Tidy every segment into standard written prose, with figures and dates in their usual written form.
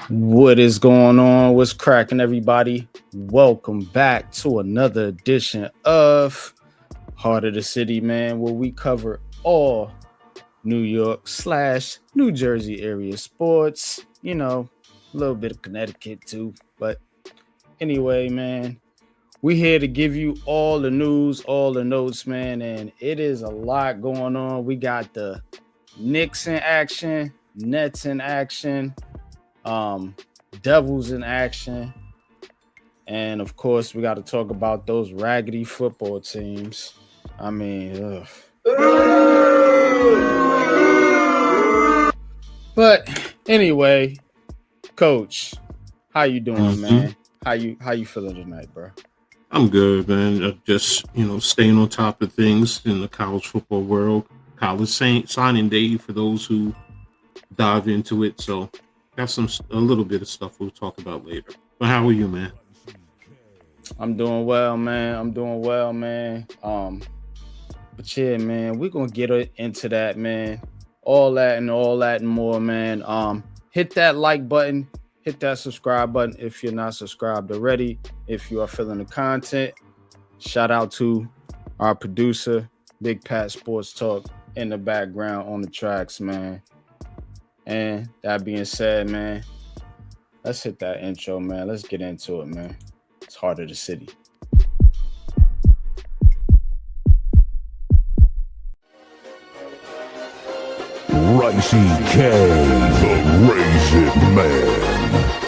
What is going on? What's cracking, everybody? Welcome back to another edition of Heart of the City, man, where we cover all New York / New Jersey area sports. A little bit of Connecticut too. But anyway, man, we here to give you all the news, all the notes, man, and it is a lot going on. We got the Knicks in action, Nets in action, um, Devils in action, and of course, we got to talk about those raggedy football teams. I mean, ugh. But anyway, Coach, how you doing, man? How you feeling tonight, bro? I'm good, man. Just staying on top of things in the college football world. College signing day for those who dive into it. So, got a little bit of stuff we'll talk about later. But how are you, man? I'm doing well, man. But yeah, man, we're gonna get into that, man. All that and more, man. Hit that like button, hit that subscribe button if you're not subscribed already. If you are feeling the content, shout out to our producer, Big Pat Sports Talk, in the background on the tracks, man. And that being said, man, let's hit that intro, man. Let's get into it, man. It's Heart of the City. Ricey K, the Raise It Man.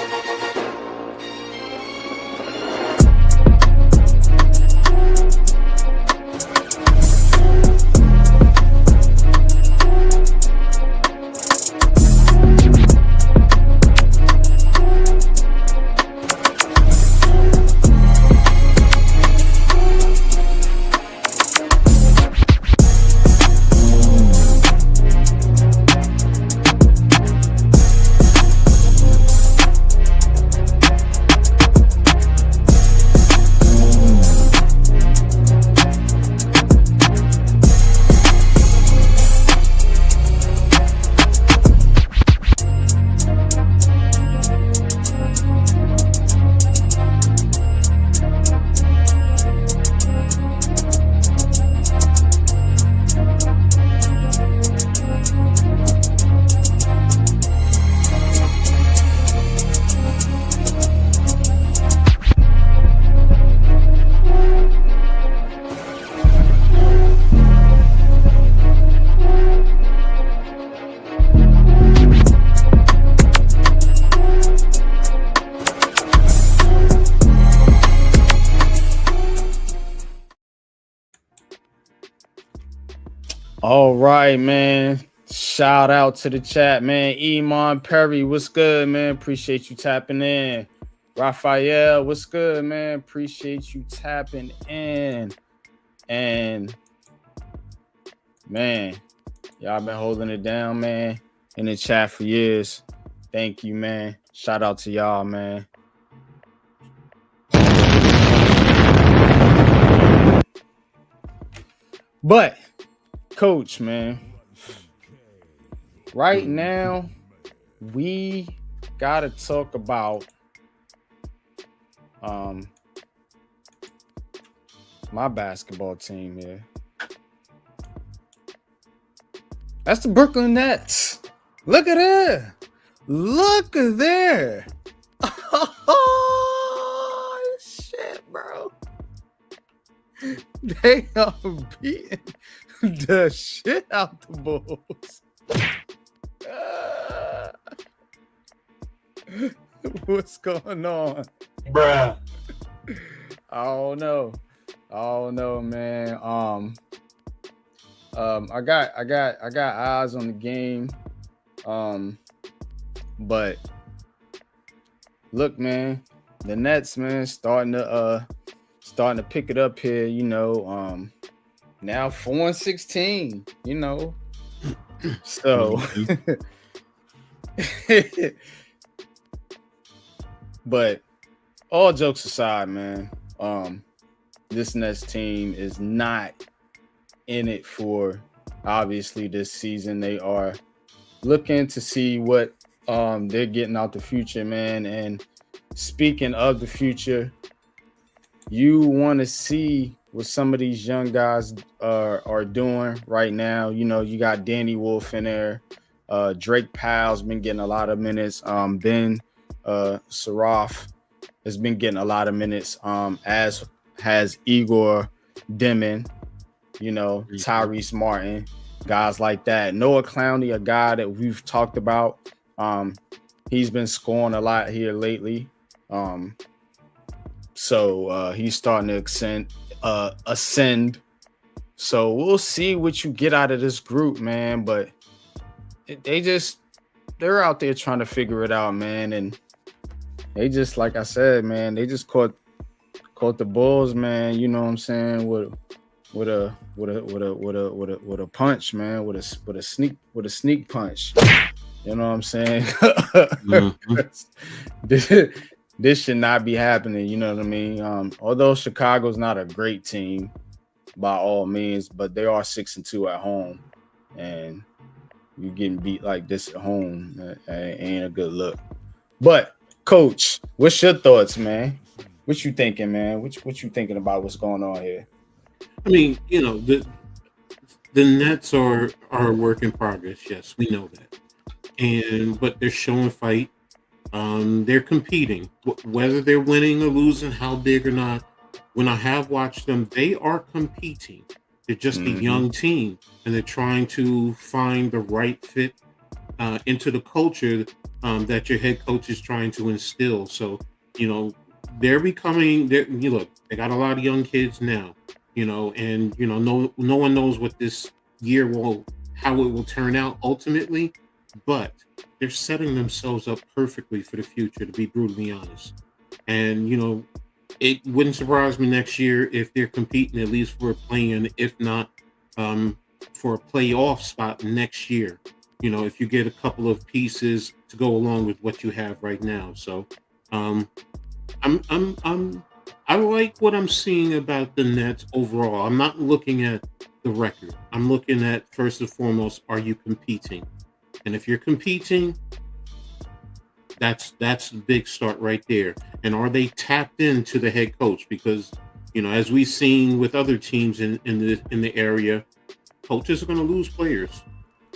All right, man. Shout out to the chat, man. Iman Perry, what's good, man? Appreciate you tapping in. Raphael, what's good, man? Appreciate you tapping in. And man, y'all been holding it down, man, in the chat for years. Thank you, man. Shout out to y'all, man. But Coach, man, right now we gotta talk about my basketball team here. That's the Brooklyn Nets. Look at there. Look at there. Oh shit, bro. They are beating the shit out the Bulls. What's going on, Bruh? I don't know, man. I got eyes on the game. But look, man, the Nets, man, starting to pick it up here. Now 4-16. So. But all jokes aside, man, this Nets team is not in it for obviously this season. They are looking to see what they're getting out the future, man. And speaking of the future, you want to see what some of these young guys are doing right now. You know, you got Danny Wolf in there. Drake Powell's been getting a lot of minutes. Ben Saraf has been getting a lot of minutes, as has Igor Demon, you know, Tyrese Martin, guys like that. Noah Clowney, a guy that we've talked about. He's been scoring a lot here lately. So he's starting to ascend. So we'll see what you get out of this group, man. But they're out there trying to figure it out, man. And they just, like I said, man, they just caught the Bulls, man. You know what I'm saying? With a punch, man. With a sneak punch. You know what I'm saying? This should not be happening. You know what I mean? Although Chicago's not a great team by all means, but they are 6-2 at home, and you getting beat like this at home ain't a good look. But Coach, what's your thoughts, man? What you thinking, man? What you thinking about what's going on here? I mean, you know, the Nets are a work in progress. Yes, we know that. But they're showing fight. They're competing. Whether they're winning or losing, how big or not, when I have watched them, they are competing. They're just a young team, and they're trying to find the right fit into the culture that your head coach is trying to instill. So, you know, they're becoming. You look, they got a lot of young kids now. You know, and you know, no one knows what this year how it will turn out ultimately, but they're setting themselves up perfectly for the future, to be brutally honest. And you know, it wouldn't surprise me next year if they're competing at least for a play-in, if not for a playoff spot next year. You know, if you get a couple of pieces to go along with what you have right now. So I like what I'm seeing about the Nets overall. I'm not looking at the record. I'm looking at, first and foremost, are you competing? And if you're competing, that's a big start right there. And are they tapped into the head coach? Because, you know, as we've seen with other teams in the area, coaches are going to lose players,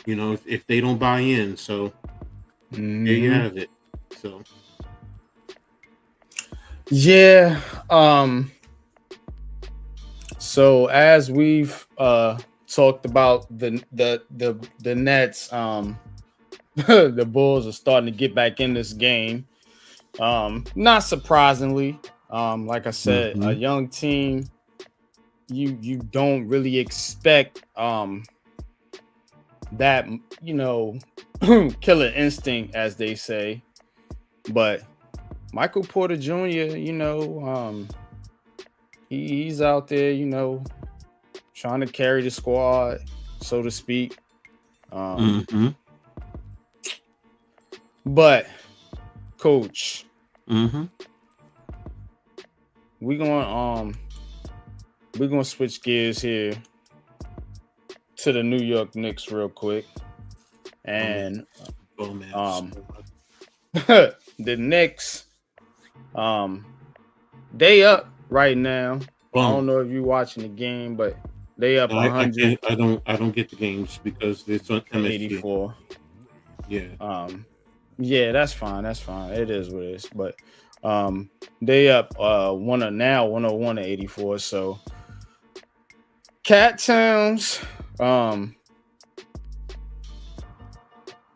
you know, if they don't buy in. So there you have it. So yeah. So as we've talked about the Nets, the Bulls are starting to get back in this game. Not surprisingly, like I said, a young team. You don't really expect that, you know, killer instinct, as they say, but Michael Porter Jr., you know, he's out there, you know, trying to carry the squad, so to speak. But, Coach, we're gonna switch gears here to the New York Knicks real quick, and the Knicks, they up right now. I don't know if you're watching the game, but they up 100. I don't get the games because it's on MSG. 84. Yeah. Yeah, that's fine. That's fine. It is what it is. But they up 101 to 84. So Cat Towns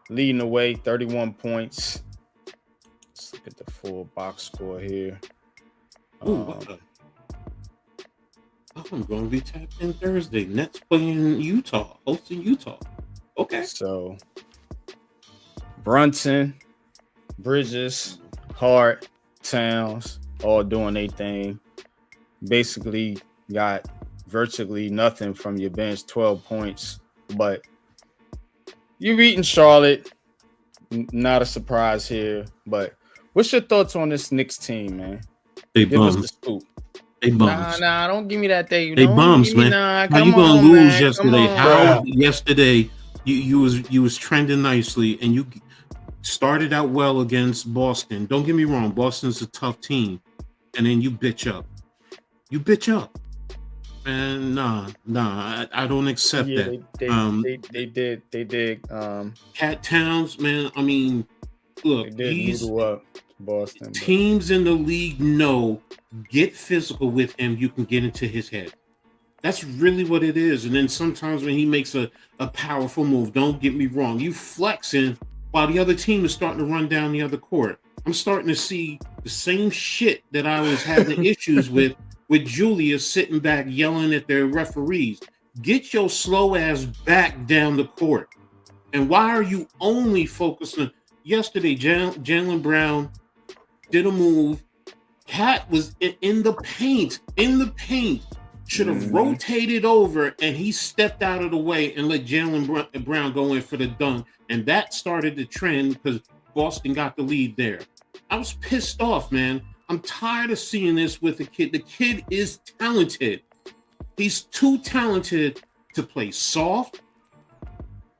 leading the way, 31 points. Let's look at the full box score here. I'm going to be tapped in Thursday. Nets playing Utah, hosting Utah. Okay. So Brunson, Bridges, Hart, Towns, all doing their thing. Basically got virtually nothing from your bench, 12 points. But you beating Charlotte, not a surprise here. But what's your thoughts on this Knicks team, man? They Give us the scoop. They bums. Nah, don't give me that thing. They bums, man. How you gonna lose yesterday? How yesterday you was trending nicely, and Started out well against Boston. Don't get me wrong, Boston's a tough team, and then you bitch up. And I don't accept that. They did. Cat Towns, man. I mean, look, They did noodle up Boston. Teams in the league know, get physical with him, you can get into his head. That's really what it is. And then sometimes when he makes a powerful move, don't get me wrong, you flexing while the other team is starting to run down the other court. I'm starting to see the same shit that I was having issues with Julius sitting back yelling at their referees. Get your slow ass back down the court. And why are you only focusing? Yesterday, Jaylen Brown did a move. Cat was in the paint. Should have rotated over, and he stepped out of the way and let Jaylen Brown go in for the dunk. And that started the trend because Boston got the lead there. I was pissed off, man. I'm tired of seeing this with the kid. The kid is talented. He's too talented to play soft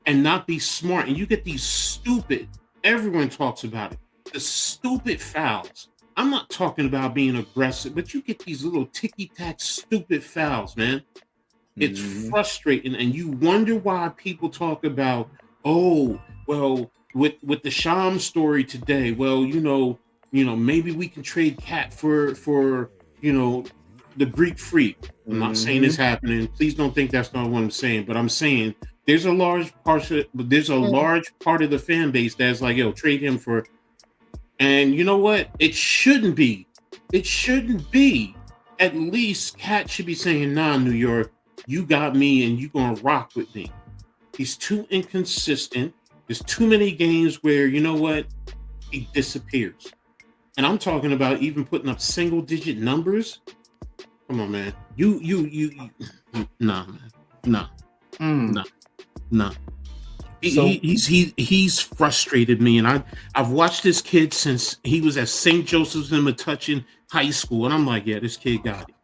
and not be smart. And you get these stupid, everyone talks about it, the stupid fouls. I'm not talking about being aggressive, but you get these little ticky-tack stupid fouls, man. It's frustrating. And you wonder why people talk about, oh, well, with the Sham story today, well, you know, maybe we can trade Cat for the Greek Freak. I'm not saying it's happening. Please don't think that's not what I'm saying. But I'm saying there's a large part of the fan base that's like, yo, trade him for. And you know what? It shouldn't be. At least Cat should be saying, nah, New York, you got me and you're gonna rock with me. He's too inconsistent. There's too many games where, you know what, he disappears. And I'm talking about even putting up single digit numbers. Come on, man. Nah, man. Nah. He's frustrated me, and I've watched this kid since he was at St. Joseph's in Metuchen High School, and I'm like, yeah, this kid got it.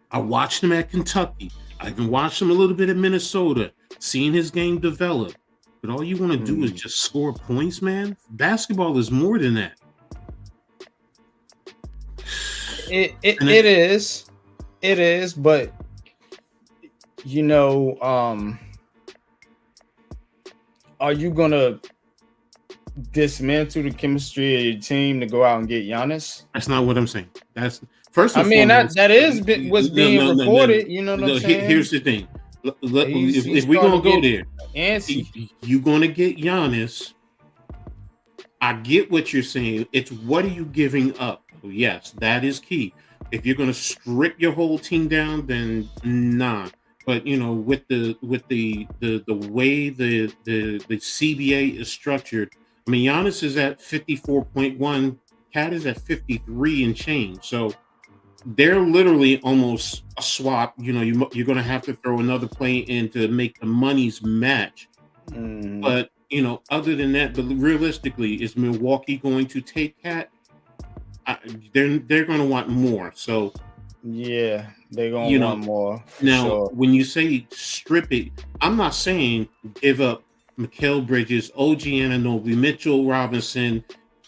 I watched him at Kentucky. I even watched him a little bit at Minnesota, seeing his game develop. But all you want to do is just score points, man. Basketball is more than that. It is, but you know, are you gonna dismantle the chemistry of your team to go out and get Giannis? That's not what I'm saying. That's first. What's being reported. You know what I'm saying? Here's the thing. If we're gonna go there, you're gonna get Giannis. I get what you're saying. It's what are you giving up? Yes, that is key. If you're going to strip your whole team down, then nah. But you know, with the way the CBA is structured, I mean, Giannis is at 54.1, Cat is at 53 and change. So they're literally almost a swap. You know, you're going to have to throw another play in to make the monies match. But you know, other than that, but realistically, is Milwaukee going to take Cat? They're going to want more. So yeah, they're going to want more. Now, when you say strip it, I'm not saying give up Mikal Bridges, OG Anunoby, Mitchell Robinson,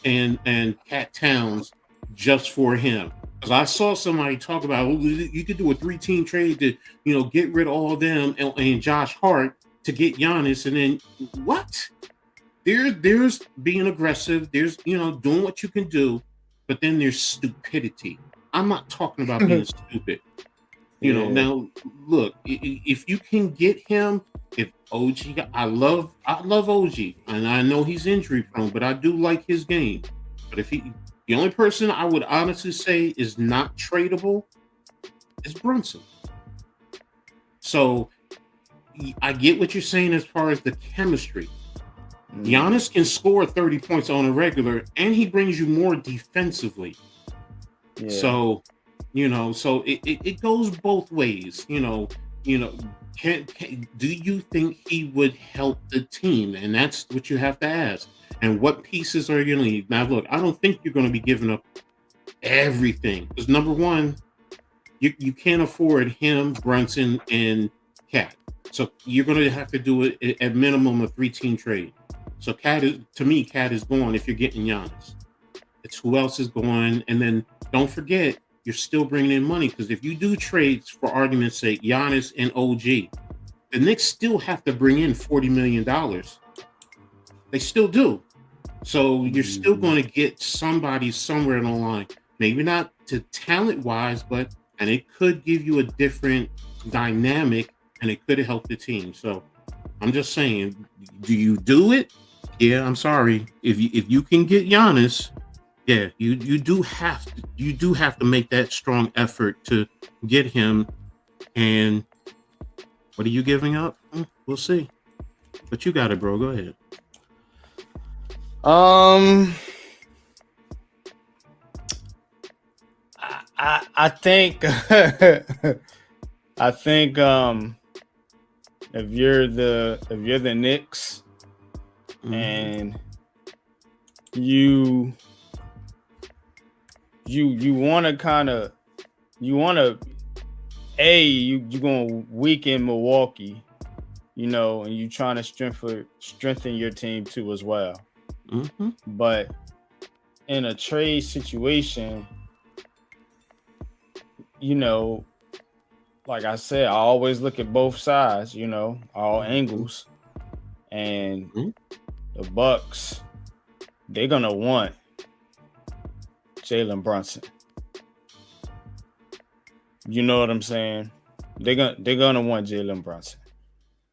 and Cat Towns just for him. Because I saw somebody talk about, you could do a 3-team trade to, you know, get rid of all of them and Josh Hart to get Giannis. And then what? There's being aggressive. There's, you know, doing what you can do. But then there's stupidity. I'm not talking about being stupid. You know, now look, if you can get him, if OG, I love OG, and I know he's injury prone, but I do like his game. But if the only person I would honestly say is not tradable is Brunson. So I get what you're saying as far as the chemistry. Giannis can score 30 points on a regular, and he brings you more defensively. Yeah. So, you know, it goes both ways. You know, do you think he would help the team? And that's what you have to ask. And what pieces are you going to need? Now, look, I don't think you're going to be giving up everything. Because number one, you can't afford him, Brunson, and Cat. So you're going to have to do it at minimum a 3-team trade. So Cat is going if you're getting Giannis. It's who else is going, and then don't forget you're still bringing in money because if you do trades for argument's sake, Giannis and OG, the Knicks still have to bring in $40 million. They still do. So you're still going to get somebody somewhere along the line. Maybe not to talent wise, and it could give you a different dynamic and it could help the team. So I'm just saying, do you do it? Yeah, I'm sorry. If you can get Giannis, yeah, you do have to make that strong effort to get him. And what are you giving up? We'll see. But you got it, bro. Go ahead. I think I think if you're the Knicks and you want to you're going to weaken Milwaukee, and you trying to strengthen your team too as well. But in a trade situation, like I said, I always look at both sides, all angles. And the Bucks, they're gonna want Jalen Brunson. You know what I'm saying? They're gonna want Jalen Brunson.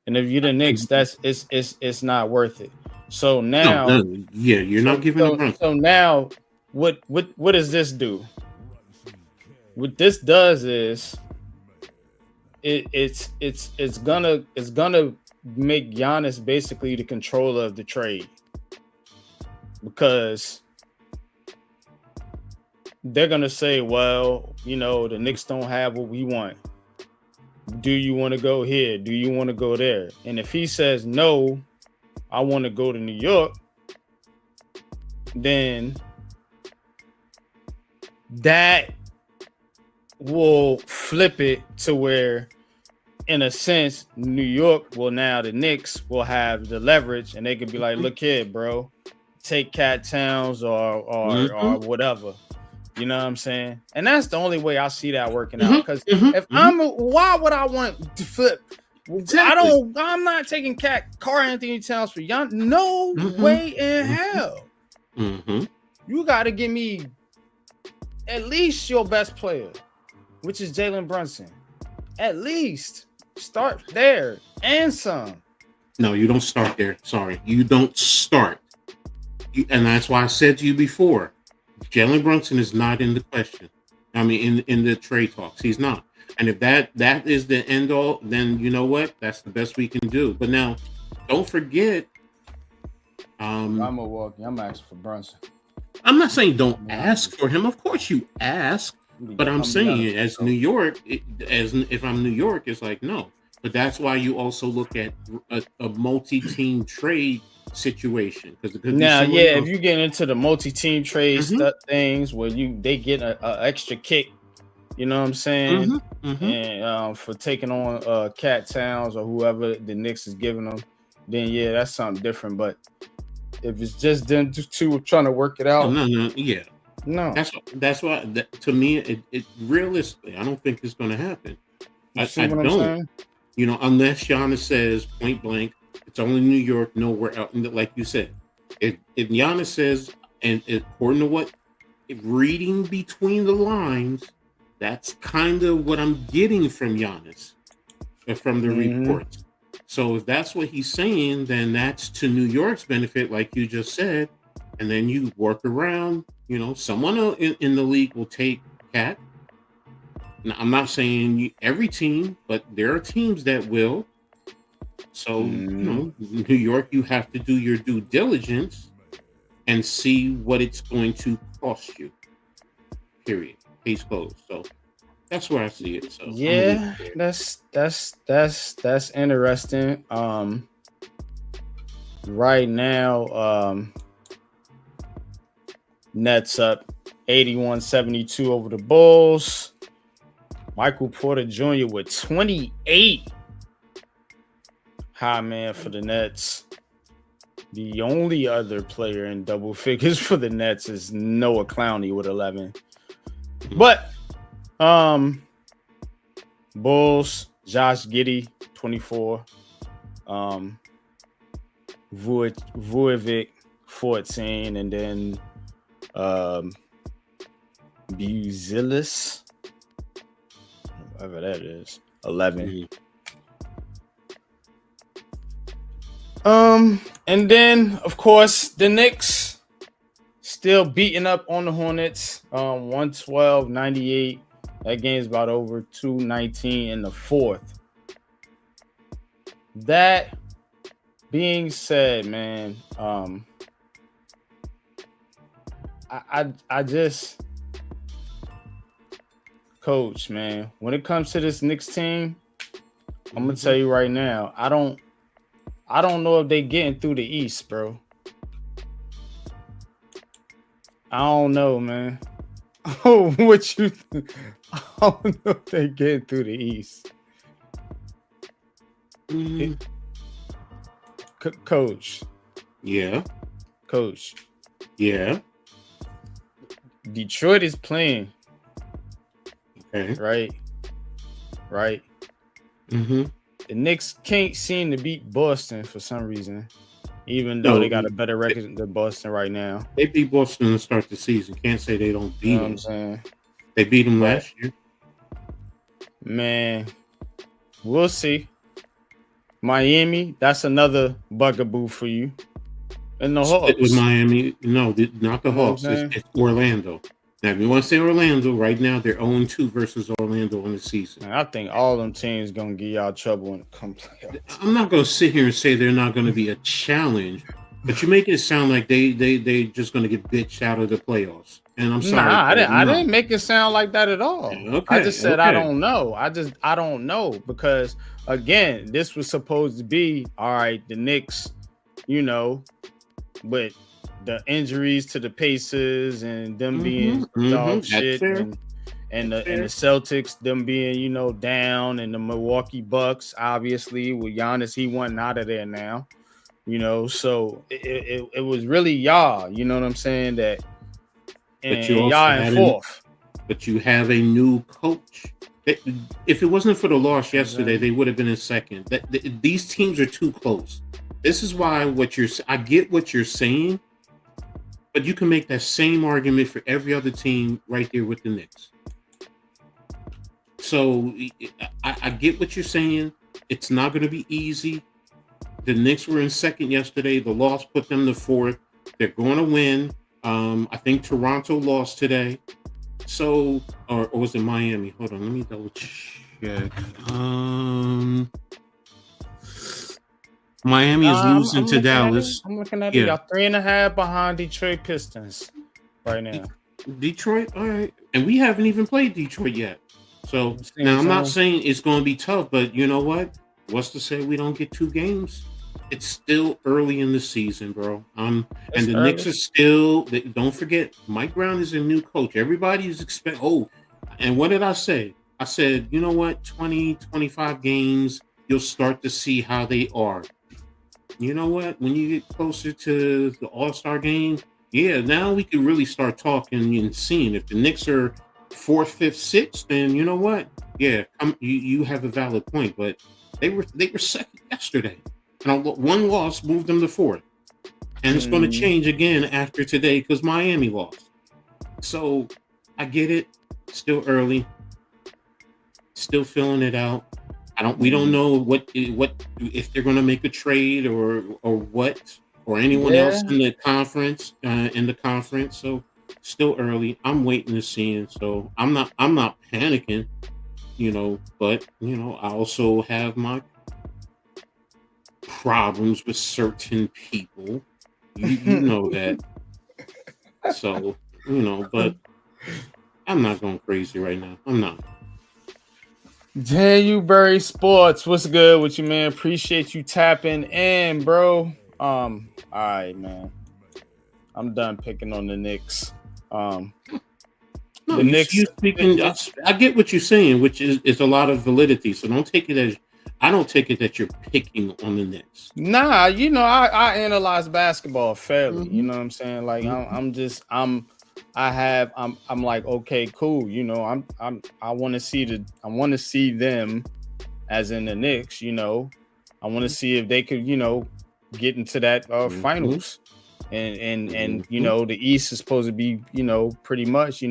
And if you're the Knicks, it's not worth it. So now, you're not giving them Brunson. So now, what does this do? What this does is it's gonna make Giannis basically the controller of the trade, because they're gonna say, well, the Knicks don't have what we want. Do you want to go here? Do you want to go there? And if he says no, I want to go to New York, then that will flip it to where, in a sense, New York will now, the Knicks will have the leverage, and they could be like, look here, bro, take Cat Towns or whatever. You know what I'm saying? And that's the only way I see that working out. Because why would I want to flip? Exactly. I'm not taking Carl Anthony Towns for Giannis. No way in hell. You got to give me at least your best player, which is Jalen Brunson. At least start there and some. No, you don't start there. Sorry, you don't start. And that's why I said to you before, Jalen Brunson is not in the question. I mean, in the trade talks, he's not. And if that is the end all, then you know what? That's the best we can do. But now, don't forget. I'm Milwaukee. I'm asking for Brunson. I'm not saying don't ask for him. Of course you ask. But I'm saying, as New York, if I'm New York, it's like no. But that's why you also look at a multi-team trade situation. If you get into the multi-team trade things where they get an extra kick, you know what I'm saying, and for taking on Cat Towns or whoever the Knicks is giving them, then that's something different. But if it's just them two trying to work it out, no. That's why to me, it realistically, I don't think it's going to happen. I don't. Unless Giannis says point blank, it's only New York, nowhere else. Like you said, if Giannis says, and according to what, reading between the lines, that's kind of what I'm getting from Giannis, from the reports. So if that's what he's saying, then that's to New York's benefit, like you just said, and then you work around. Someone in the league will take Cat. Now, I'm not saying every team, but there are teams that will. So, New York, you have to do your due diligence and see what it's going to cost you. Period. Case closed. So that's where I see it. So that's interesting. Right now, Nets up 81-72 over the Bulls. Michael Porter Jr. with 28. High man for the Nets. The only other player in double figures for the Nets is Noah Clowney with 11. But Bulls, Josh Giddey, 24. Vujovic, 14, and then Buzelis, whatever that is, 11. And then of course the Knicks still beating up on the Hornets, 112-98. That game's about over, 219 in the fourth. That being said, man, I just, coach, man, when it comes to this Knicks team, I'm gonna tell you right now, I don't know if they getting through the East, bro. I don't know, man. What you think? I don't know if they getting through the East. Coach. Yeah. Coach. Yeah. Detroit is playing. Okay. Right. The Knicks can't seem to beat Boston for some reason, even though they got a better record than Boston right now. They beat Boston to start the season. Can't say they don't beat them. I'm saying? They beat them last year. Man, we'll see. Miami, that's another bugaboo for you. And the Hawks. With Miami, no, not the Hawks. It's Orlando. Now, if you want to say Orlando, right now they're 0-2 versus Orlando in the season. I think all them teams gonna give y'all trouble when it comes to playoffs. I'm not gonna sit here and say they're not gonna be a challenge, but you make it sound like they just gonna get bitched out of the playoffs. And I'm sorry. I didn't make it sound like that at all. Okay, I just said I don't know. I don't know, because again, this was supposed to be all right. The Knicks, but the injuries to the Pacers and them being dog shit, and the Celtics, them being down, and the Milwaukee Bucks, obviously with Giannis, he wasn't out of there now, so it was really y'all, you know what I'm saying, that, and y'all in fourth. But you have a new coach. If it wasn't for the loss yesterday, they would have been in second. These teams are too close. This is why I get what you're saying, but you can make that same argument for every other team right there with the Knicks. So I get what you're saying. It's not going to be easy. The Knicks were in second yesterday. The loss put them to fourth. They're going to win. I think Toronto lost today. So, or was it Miami? Hold on, let me double check. Miami is losing to Dallas. I'm looking at it. Y'all 3.5 behind Detroit Pistons right now. Detroit, all right. And we haven't even played Detroit yet. So now I'm not saying it's going to be tough, but you know what? What's to say we don't get 2 games? It's still early in the season, bro. And the Knicks are still. Don't forget, Mike Brown is a new coach. Everybody's expecting. And what did I say? I said, you know what? 20, 25 games, you'll start to see how they are. You know what? When you get closer to the All-Star game, now we can really start talking and seeing if the Knicks are 4th, 5th, 6th. Then you know what? Yeah, you have a valid point. But they were second yesterday. And one loss moved them to 4th. And it's going to change again after today because Miami lost. So I get it. Still early. Still filling it out. We don't know what if they're going to make a trade or what, or anyone else in the conference. So still early. I'm waiting to see it. So I'm not panicking, but I also have my problems with certain people. You know that. So, but I'm not going crazy right now. I'm not. Dewberry Sports, what's good with you, man? Appreciate you tapping in, bro. All right, man. I'm done picking on the Knicks. The Knicks. I get what you're saying, which is a lot of validity. So don't take it as I don't take it that you're picking on the Knicks. Nah, I analyze basketball fairly. You Mhm. know what I'm saying? Like Mhm. I'm like, okay, cool. I want to see them as in the Knicks. I want to see if they could, get into that Mhm. finals. And Mhm. the East is supposed to be, pretty much, they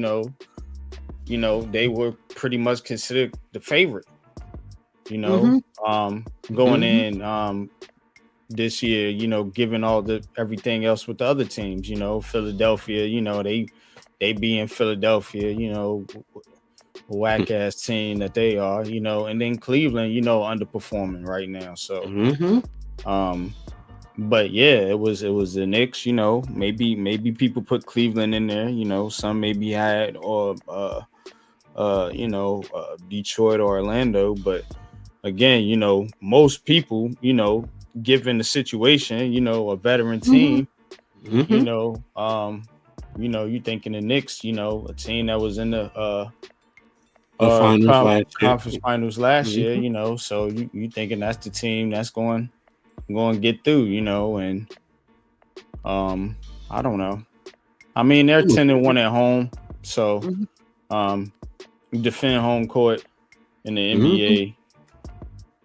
were pretty much considered the favorite. You know, Mhm. going Mhm. in this year, given all the everything else with the other teams, Philadelphia, they be in Philadelphia, whack ass team that they are, and then Cleveland, underperforming right now. So Mhm. um but yeah, it was the Knicks, maybe people put Cleveland in there, some maybe had or Detroit or Orlando, but again, most people, given the situation, a veteran Mhm. team, you Mhm. know, um, you thinking the Knicks, a team that was in the The finals last year. conference finals last year, Mhm. so you thinking that's the team that's going to get through, and um, I don't know. I mean, they're Look, 10-1 at home, so mhm. um, defend home court in the Mhm. NBA.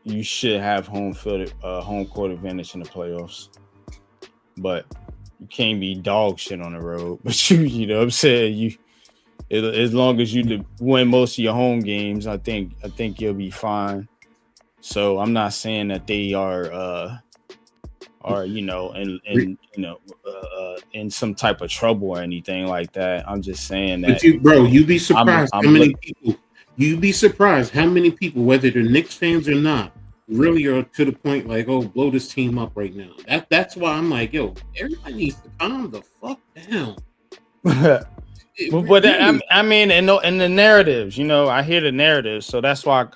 You should have home court advantage in the playoffs, but you can't be dog shit on the road. But you know what I'm saying, as long as you win most of your home games, I think you'll be fine. So I'm not saying that they are in some type of trouble or anything like that. I'm just saying But that you'd be I'm surprised how I'm many look people. You'd be surprised how many people, whether they're Knicks fans or not, really are to the point like, oh, blow this team up right now. That's why I'm like, yo, everybody needs to calm the fuck down. but Really. I mean, and the narratives, I hear the narratives, so that's why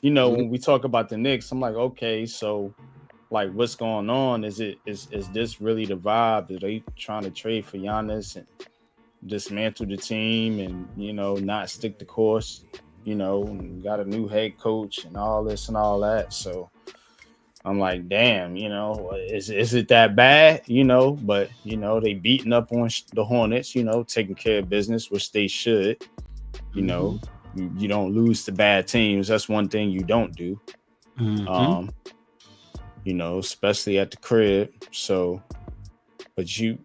Mhm. when we talk about the Knicks, I'm like, okay, so like, what's going on? Is this really the vibe? Are they trying to trade for Giannis and dismantle the team and not stick the course? And got a new head coach and all this and all that. So I'm like, damn, is it that bad? But they beating up on the Hornets, taking care of business, which they should. You know, Mhm. you don't lose to bad teams. That's one thing you don't do. Mhm. Um, especially at the crib. So, but you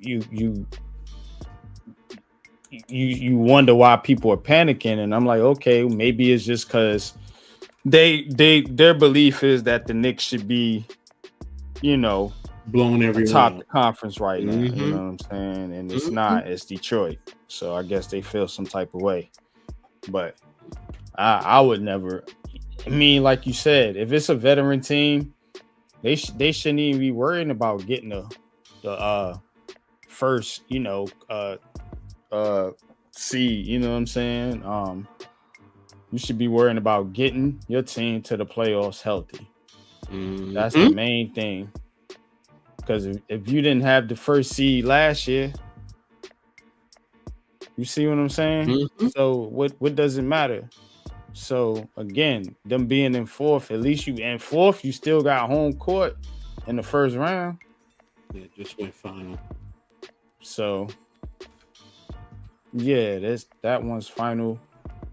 wonder why people are panicking, and I'm like, okay, maybe it's just because their belief is that the Knicks should be, you know, Blowing everyone atop out. the conference right now. You know Mhm. what I'm saying? And it's Mhm. not. It's Detroit. So I guess they feel some type of way. But I would never. I mean, like you said, if it's a veteran team, they shouldn't even be worrying about getting the first, seed. You know what I'm saying? You should be worrying about getting your team to the playoffs healthy. That's the Mhm. main thing. Because if you didn't have the first seed last year, you see what I'm saying? Mhm. So what does it matter? So again, them being in fourth, at least you in fourth, you still got home court in the first round. Yeah, just went final. So yeah, that one's final.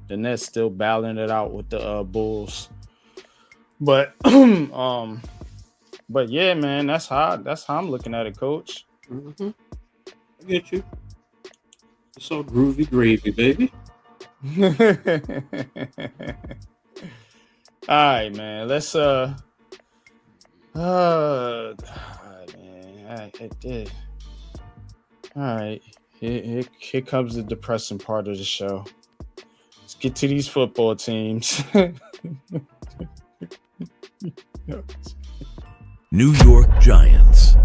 The Nets still battling it out with the Bulls. But but yeah, man, that's how I'm looking at it, coach. Mhm. I get you. It's all groovy gravy, baby. All right, man. Let's all right, man. All right, it did. All right. Here comes the depressing part of the show. Let's get to these football teams. New York Giants.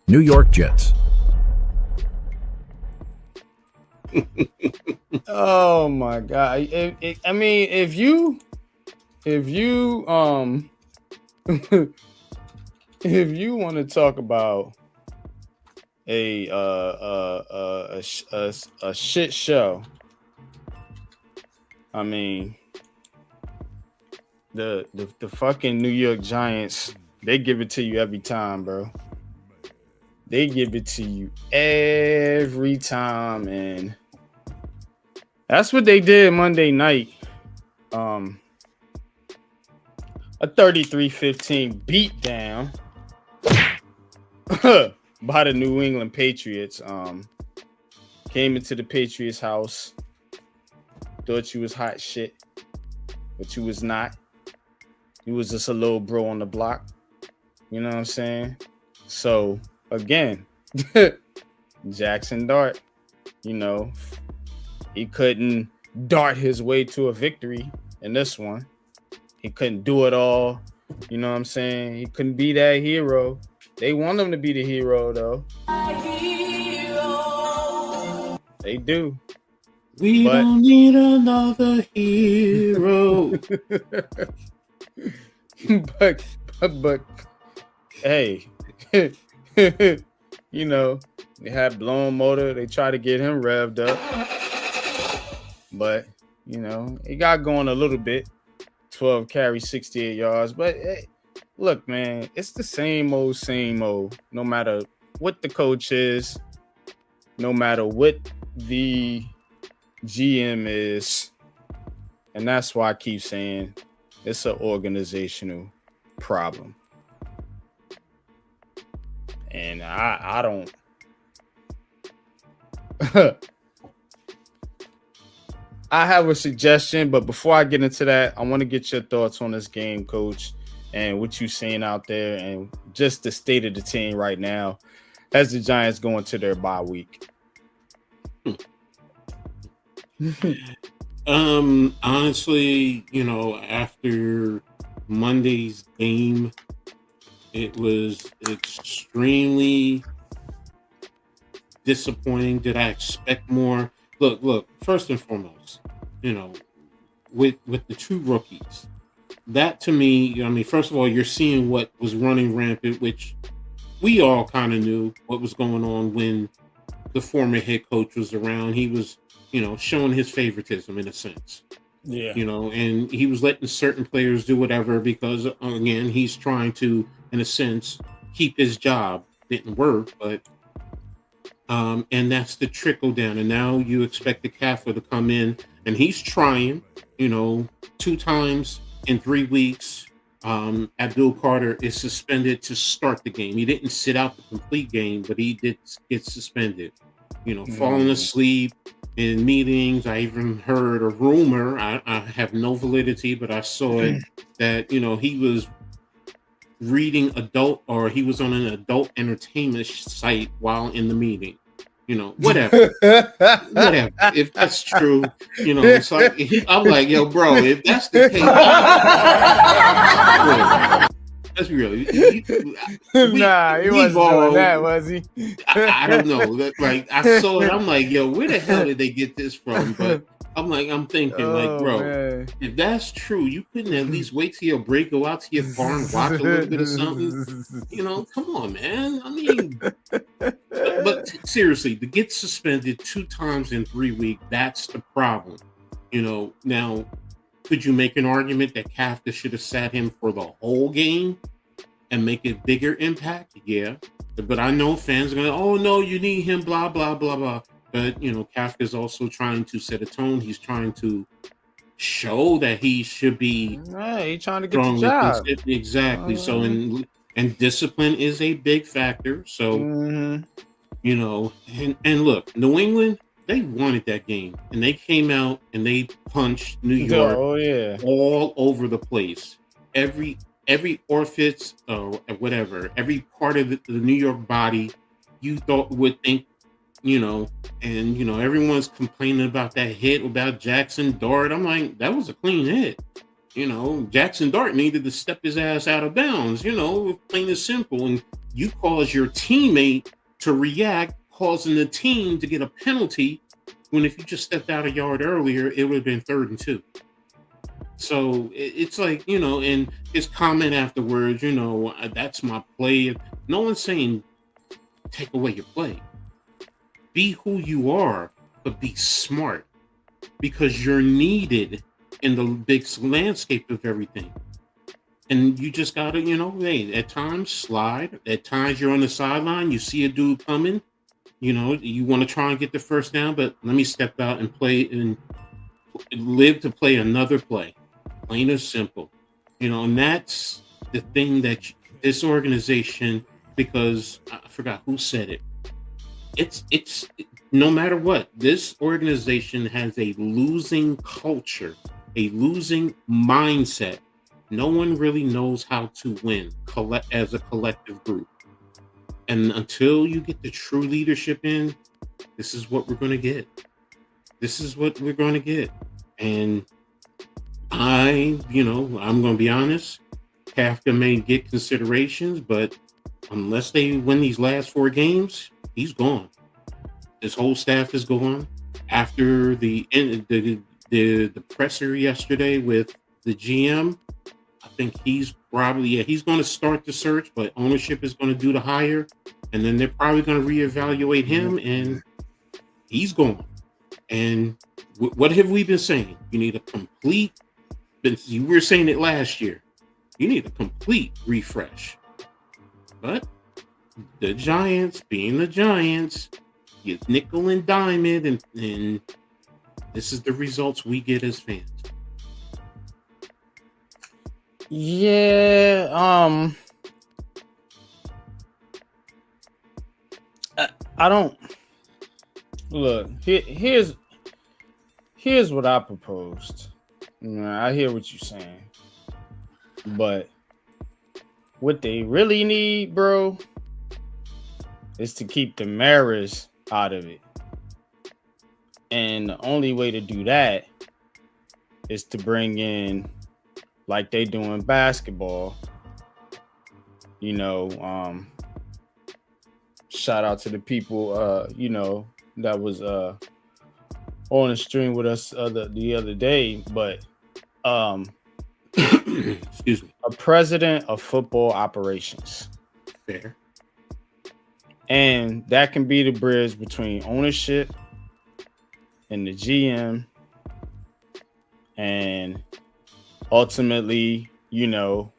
New York Jets. Oh my god. I mean, if you if you want to talk about a shit show, I mean, the fucking New York Giants, they give it to you every time, bro. They give it to you every time, and that's what they did Monday night. A 33-15 beatdown by the New England Patriots. Came into the Patriots house, thought you was hot shit, but you was not. You was just a little bro on the block. You know what I'm saying? So again, Jackson Dart, you know, he couldn't dart his way to a victory in this one. He couldn't do it all. You know what I'm saying? He couldn't be that hero. They want him to be the hero, though. They do. We don't need another hero. but hey, you know, they had blown motor. They tried to get him revved up, but you know, it got going a little bit. 12 carries, 68 yards. But hey, look, man, it's the same old. No matter what the coach is, no matter what the GM is, and that's why I keep saying it's an organizational problem. And I don't I have a suggestion, but before I get into that, I want to get your thoughts on this game, Coach, and what you're seeing out there and just the state of the team right now as the Giants go into their bye week. Honestly, you know, after Monday's game, it was extremely disappointing. Did I expect more? Look, first and foremost, you know, with the two rookies, that to me, I mean, first of all, you're seeing what was running rampant, which we all kind of knew what was going on when the former head coach was around. He was, you know, showing his favoritism in a sense. Yeah. You know, and he was letting certain players do whatever because, again, he's trying to, in a sense, keep his job. Didn't work, but and that's the trickle down. And now you expect the Kafka to come in, and he's trying, you know, 2 times in 3 weeks. Abdul Carter is suspended to start the game. He didn't sit out the complete game, but he did get suspended. You know, falling asleep in meetings. I even heard a rumor. I have no validity, but I saw it that, you know, he was reading he was on an adult entertainment site while in the meeting. You know, whatever. If that's true, you know, it's like I'm like, yo, bro, if that's the case, that's really. He wasn't doing that, was he? I don't know. Like I saw it, I'm like, yo, where the hell did they get this from? But I'm thinking, like, bro, man, if that's true, you couldn't at least wait till your break, go out to your farm, watch a little bit of something. You know, come on, man. I mean, but seriously, to get suspended 2 times in 3 weeks, that's the problem. You know, now, could you make an argument that Kafka should have sat him for the whole game and make a bigger impact? Yeah. But I know fans are going to, oh, no, you need him, blah, blah, blah, blah. But, you know, Kafka's also trying to set a tone. He's trying to show that he should be. Right, he's trying to get the job. Exactly. So, and discipline is a big factor. So, you know, and look, New England, they wanted that game. And they came out and they punched New York all over the place. Every orifice or whatever, every part of the New York body you would think, you know, and, you know, everyone's complaining about that hit about Jackson Dart. I'm like, that was a clean hit. You know, Jackson Dart needed to step his ass out of bounds, you know, plain and simple. And you cause your teammate to react, causing the team to get a penalty, when if you just stepped out a yard earlier, it would have been 3rd and 2. So it's like, you know, and his comment afterwards, you know, that's my play. No one's saying take away your play. Be who you are, but be smart, because you're needed in the big landscape of everything. And you just gotta, hey, at times slide. At times you're on the sideline, you see a dude coming, you want to try and get the first down, but let me step out and play and live to play another play. Plain and simple. And that's the thing that this organization, because I forgot who said it. It's no matter what, this organization has a losing culture, a losing mindset. No one really knows how to win as a collective group. And until you get the true leadership in, this is what we're going to get. This is what we're going to get. And I'm going to be honest, Kafka may get considerations, but unless they win these last 4 games, he's gone. His whole staff is gone. After the presser yesterday with the GM, I think he's probably, he's going to start the search, but ownership is going to do the hire, and then they're probably going to reevaluate him, and he's gone. And what have we been saying? You need a complete, you were saying it last year, you need a complete refresh. But the Giants, being the Giants, you nickel and dime it, and this is the results we get as fans. Yeah, I don't look. Here's what I proposed. I hear what you're saying, but what they really need, bro, is to keep the Maras out of it. And the only way to do that is to bring in, like they do in basketball, shout out to the people, that was on the stream with us the other day, but excuse me, a president of football operations. Fair. And that can be the bridge between ownership and the GM, and ultimately, you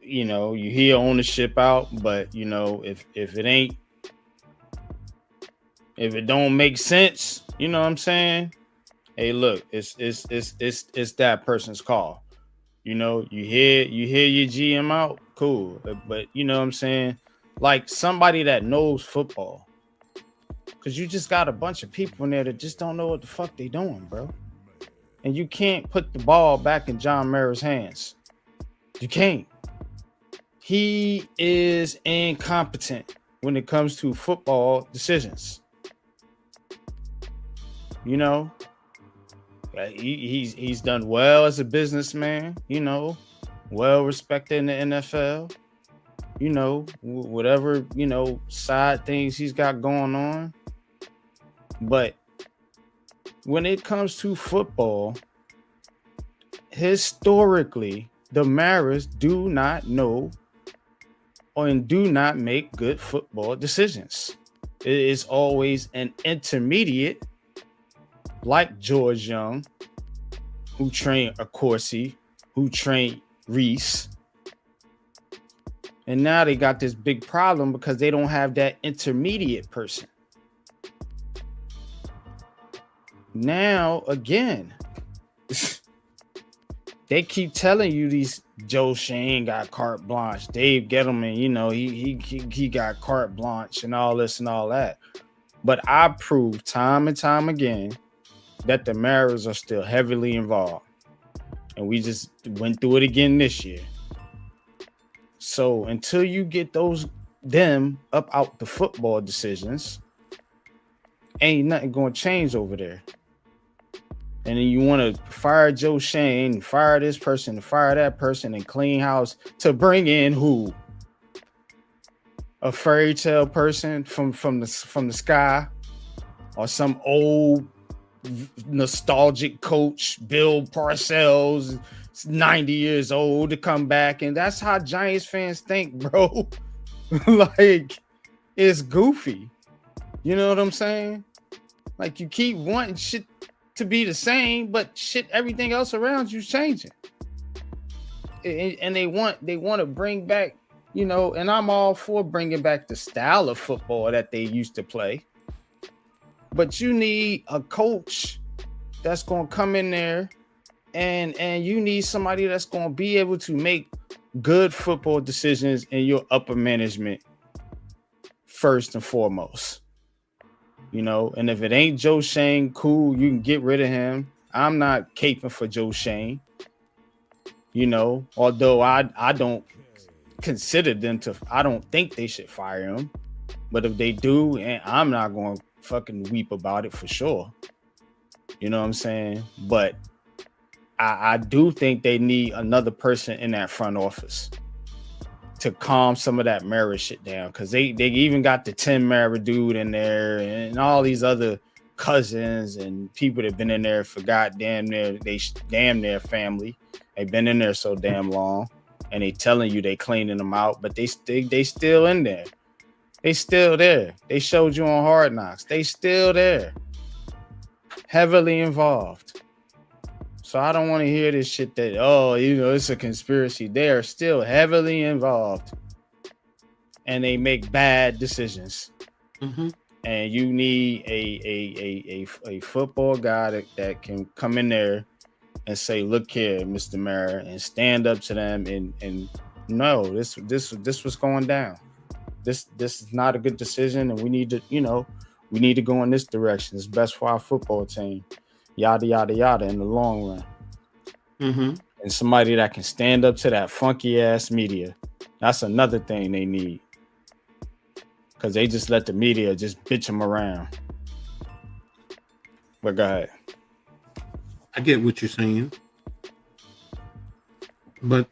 hear ownership out, but if it don't make sense, you know what I'm saying? Hey, look, it's that person's call. You hear your GM out, cool, but you know what I'm saying? Like somebody that knows football, because you just got a bunch of people in there that just don't know what the fuck they doing, bro. And you can't put the ball back in John Mara's hands. You can't. He is incompetent when it comes to football decisions. He's done well as a businessman, well respected in the NFL. Whatever, side things he's got going on. But when it comes to football, historically, the Maras do not know and do not make good football decisions. It is always an intermediate, like George Young, who trained Accorsi, who trained Reese. And now they got this big problem because they don't have that intermediate person. Now, again, they keep telling you these Joe Shane got carte blanche. Dave Gettleman, he got carte blanche and all this and all that. But I proved time and time again that the Maras are still heavily involved. And we just went through it again this year. So until you get them up out the football decisions, ain't nothing going to change over there. And then you want to fire Joe Shane, fire this person, fire that person, and clean house to bring in who? A fairy tale person from the sky, or some old nostalgic coach, Bill Parcells, 90 years old, to come back. And that's how Giants fans think, bro. Like, it's goofy. You know what I'm saying? Like, you keep wanting shit to be the same, but shit, everything else around you's changing. And they want to bring back, and I'm all for bringing back the style of football that they used to play. But you need a coach that's going to come in there, and you need somebody that's going to be able to make good football decisions in your upper management first and foremost. And if it ain't Joe Schoen, cool, you can get rid of him. I'm not caping for Joe Schoen. Although I don't consider them to, I don't think they should fire him. But if they do, and I'm not going to fucking weep about it for sure. You know what I'm saying? But I do think they need another person in that front office to calm some of that Mara shit down. Because they even got the Tim Mara dude in there and all these other cousins and people that have been in there for damn near family. They've been in there so damn long, and they telling you they cleaning them out, but they still in there. They still there. They showed you on Hard Knocks. They still there. Heavily involved. So I don't want to hear this shit that, it's a conspiracy. They are still heavily involved, and they make bad decisions. Mm-hmm. And you need a football guy that can come in there and say, look here, Mr. Mara, and stand up to them and no, this was going down. This is not a good decision, and we need to go in this direction. It's best for our football team. Yada yada yada in the long run. Mm-hmm. And somebody that can stand up to that funky ass media. That's another thing they need. Because they just let the media just bitch them around. But go ahead. I get what you're saying. But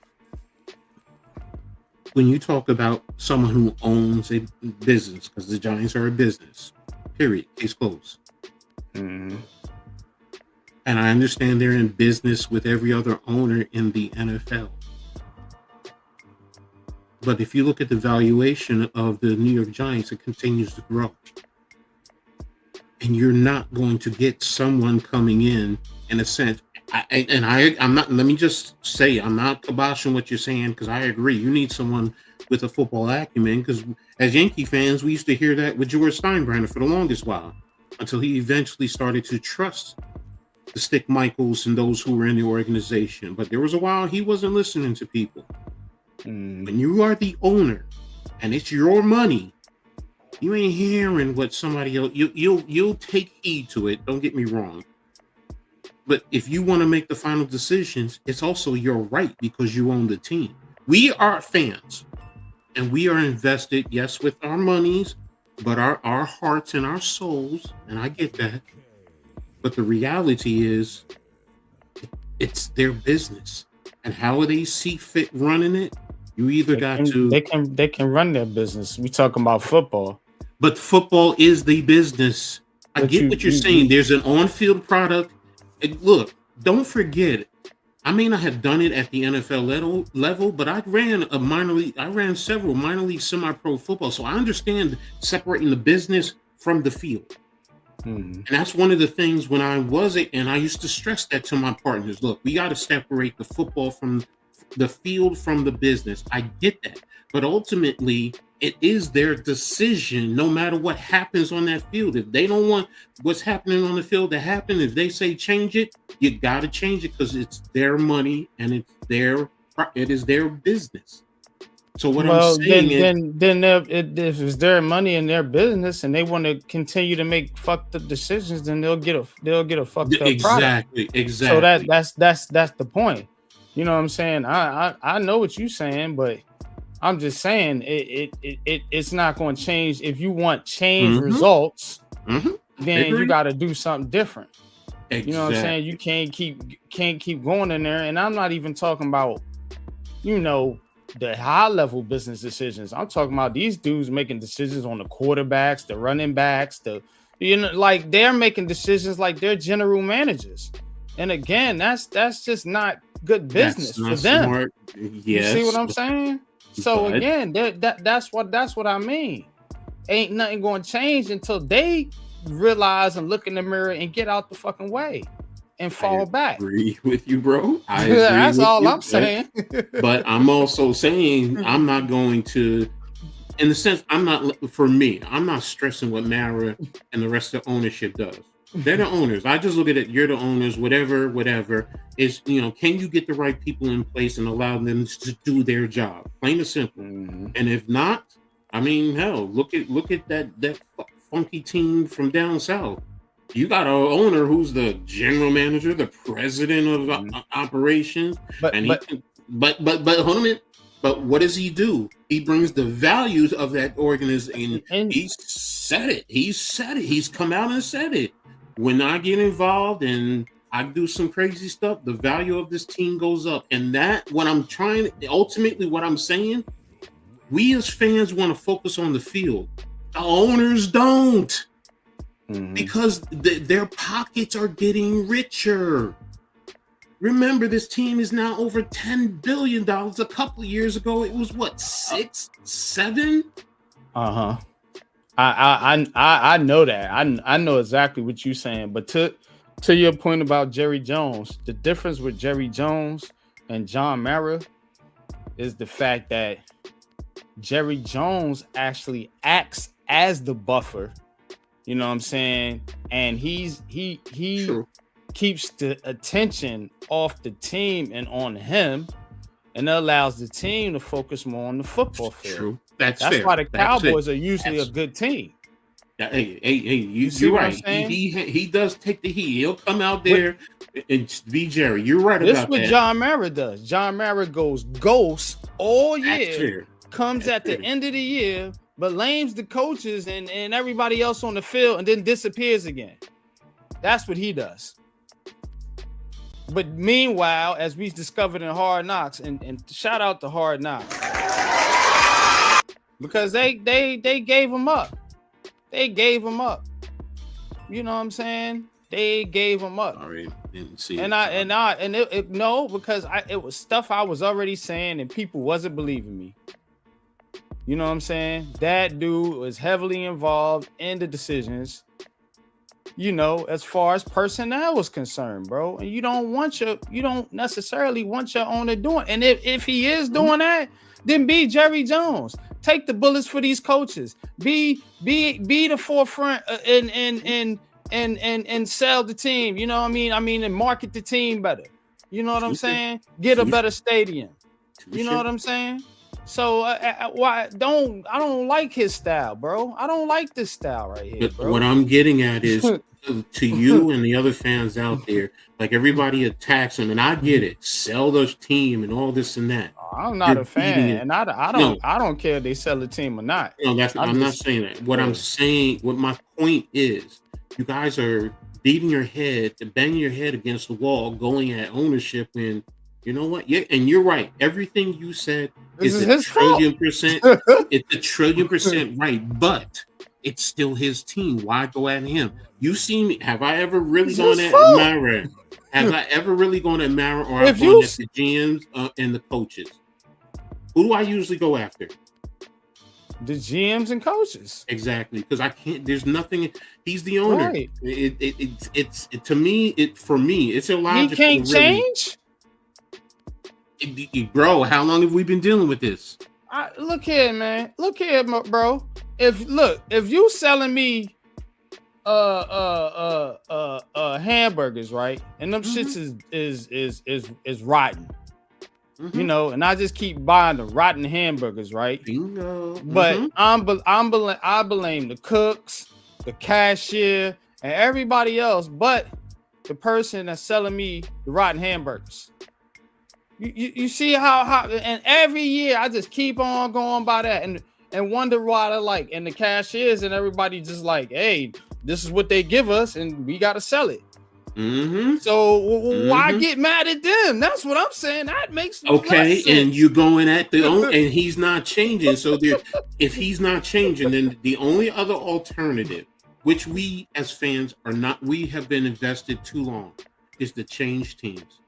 when you talk about someone who owns a business, because the Giants are a business, period, case closed. Mm-hmm. And I understand they're in business with every other owner in the NFL. But if you look at the valuation of the New York Giants, it continues to grow. And you're not going to get someone coming in a sense. I'm not, let me just say, I'm not kiboshing what you're saying, because I agree. You need someone with a football acumen, because as Yankee fans, we used to hear that with George Steinbrenner for the longest while, until he eventually started to trust the Stick Michaels and those who were in the organization. But there was a while he wasn't listening to people. When you are the owner and it's your money, you ain't hearing what somebody else. You'll take heed to it. Don't get me wrong. But if you want to make the final decisions, it's also your right, because you own the team. We are fans, and we are invested, yes, with our monies, but our hearts and our souls. And I get that. But the reality is, it's their business, and how they see fit running it. You either they can run their business. We talking about football, but football is the business. I get what you're saying. There's an on-field product. And look, don't forget. I may not have done it at the NFL level, but I ran several minor league semi-pro football, so I understand separating the business from the field. And that's one of the things when I was it, and I used to stress that to my partners. Look, we got to separate the football from the field from the business. I get that, but ultimately it is their decision, no matter what happens on that field. If they don't want what's happening on the field to happen, if they say change it, you got to change it, because it's their money and it is their business. So what I'm saying if it's their money and their business, and they want to continue to make fucked up decisions, then they'll get a fucked up product. Exactly. So that's the point. You know what I'm saying? I know what you're saying, but I'm just saying it's not going to change. If you want change results, then you got to do something different. Exactly. You know what I'm saying? You can't keep going in there. And I'm not even talking about, the high level business decisions. I'm talking about these dudes making decisions on the quarterbacks, the running backs, like they're making decisions like they're general managers. And again, that's just not good business for them. Smart. Yes. You see what I'm saying? So again, that's what I mean. Ain't nothing going to change until they realize and look in the mirror and get out the fucking way and fall back. Agree with you, bro. I agree That's with all you, I'm saying. but I'm also saying I'm not going to, in the sense, I'm not stressing what Mara and the rest of the ownership does. They're the owners. I just look at it. You're the owners. Whatever is, can you get the right people in place and allow them to do their job? Plain and simple. Mm-hmm. And if not, I mean, hell, look at that funky team from down south. You got an owner who's the general manager, the president of operations, but hold on a minute. But what does he do? He brings the values of that organization. And he said it. He's come out and said it. When I get involved and I do some crazy stuff, the value of this team goes up. And what I'm saying, we as fans want to focus on the field. The owners don't. Because their pockets are getting richer. Remember, this team is now over $10 billion. A couple of years ago, it was what, 6, 7? I know that. I know exactly what you're saying. But to your point about Jerry Jones, the difference with Jerry Jones and John Mara is the fact that Jerry Jones actually acts as the buffer. You know what I'm saying? And he True. keeps the attention off the team and on him, and it allows the team to focus more on the football field. True. That's fair. Why the Cowboys are usually a good team. Hey, you're right. He does take the heat. He'll come out there and be Jerry. You're right about that. This is what John Mara does. John Mara goes ghost all year, comes at the end of the year, but lames the coaches and everybody else on the field and then disappears again. That's what he does. But meanwhile, as we discovered in Hard Knocks, and shout out to Hard Knocks, because they gave him up. They gave him up. You know what I'm saying? They gave him up. Sorry, didn't see because it was stuff I was already saying and people wasn't believing me. You know what I'm saying? That dude was heavily involved in the decisions, as far as personnel was concerned, bro. And you don't necessarily want your owner doing. And if he is doing that, then be Jerry Jones. Take the bullets for these coaches. Be the forefront and sell the team. You know what I mean? And market the team better. You know what I'm saying? Get a better stadium. You know what I'm saying? So I don't like his style, bro. I don't like this style right here. Bro. What I'm getting at is to you and the other fans out there, like everybody attacks him, and I get it. Sell the team and all this and that. I'm not a fan, and I don't care if they sell the team or not. No, I'm not saying that. What I'm saying, what my point is, you guys are banging your head against the wall, going at ownership, and you know what? Yeah, and you're right. Everything you said is a trillion percent. It's a trillion percent right, but it's still his team. Why go at him? You see me? Have I ever really gone at Mara? Have I ever really gone at Mara, or I've gone at the GMs and the coaches? Who do I usually go after? The GMs and coaches. Exactly, because I can't. There's nothing. He's the owner. Right. It's to me. For me, it's illogical. He can't change. Bro, how long have we been dealing with this? Look here, man. Look here, bro. If you selling me hamburgers, right? And them shits is rotten. And I just keep buying the rotten hamburgers, right? Bingo. But I blame the cooks, the cashier, and everybody else, but the person that's selling me the rotten hamburgers. You see how and every year I just keep on going by that and wonder why they're like, and the cashiers and everybody just like, hey, this is what they give us and we got to sell it. So why get mad at them? That's what I'm saying. That makes okay. And you're going at the owner, and he's not changing. So if he's not changing, then the only other alternative, which we as fans are not, we have been invested too long, is to change teams.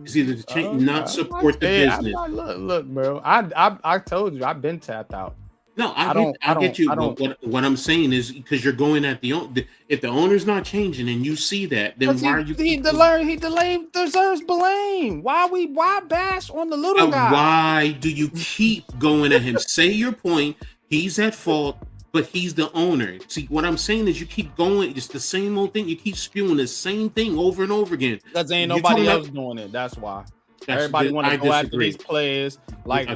It's either to change, not support the business. Look, bro. I told you I've been tapped out. No, I get you. But what I'm saying is because you're going at if the owner's not changing and you see that, then why are you? He deserves blame. Why bash on the little guy? Why do you keep going at him? Say your point. He's at fault, but he's the owner. See, what I'm saying is you keep going. It's the same old thing. You keep spewing the same thing over and over again. Because ain't nobody else doing it. That's why. Everybody want to go after these players like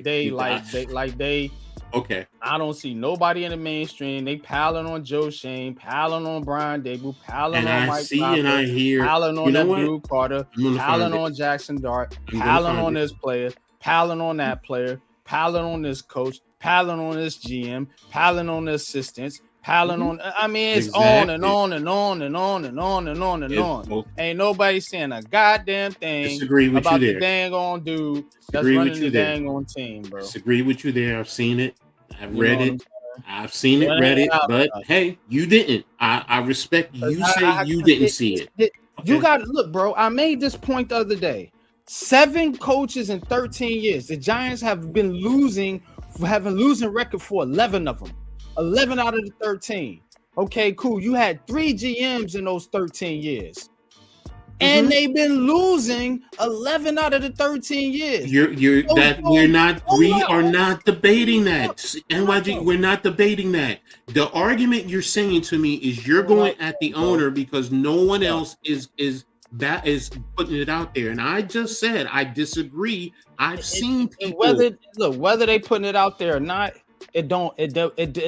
they. Okay. I don't see nobody in the mainstream. They piling on Joe Shane, piling on Brian Dable, piling on Mike Cropper, and I hear, piling on that Drew Carter, piling on Jackson Dart, piling on this player, piling on that player, piling on this coach, piling on this GM, piling on the assistants, piling on. I mean, it's on and on and on and on and on and on and on. Ain't nobody saying a goddamn thing about the dang on dude that's running the dang on team, bro. Disagree with you there. I've seen it. I've read it. I've seen it, read it. But hey, you didn't. I respect you. Say you didn't see it. You got to look, bro. I made this point the other day. 7 coaches in 13 years. The Giants have been losing record for 11 of them. 11 out of the 13. Okay, cool. You had 3 GMs in those 13 years. And they've been losing 11 out of the 13 years. We are not debating that. NYG, we're not debating that. The argument you're saying to me is you're going at the owner because no one else is putting it out there. And I just said I disagree. I've seen people whether they putting it out there or not. It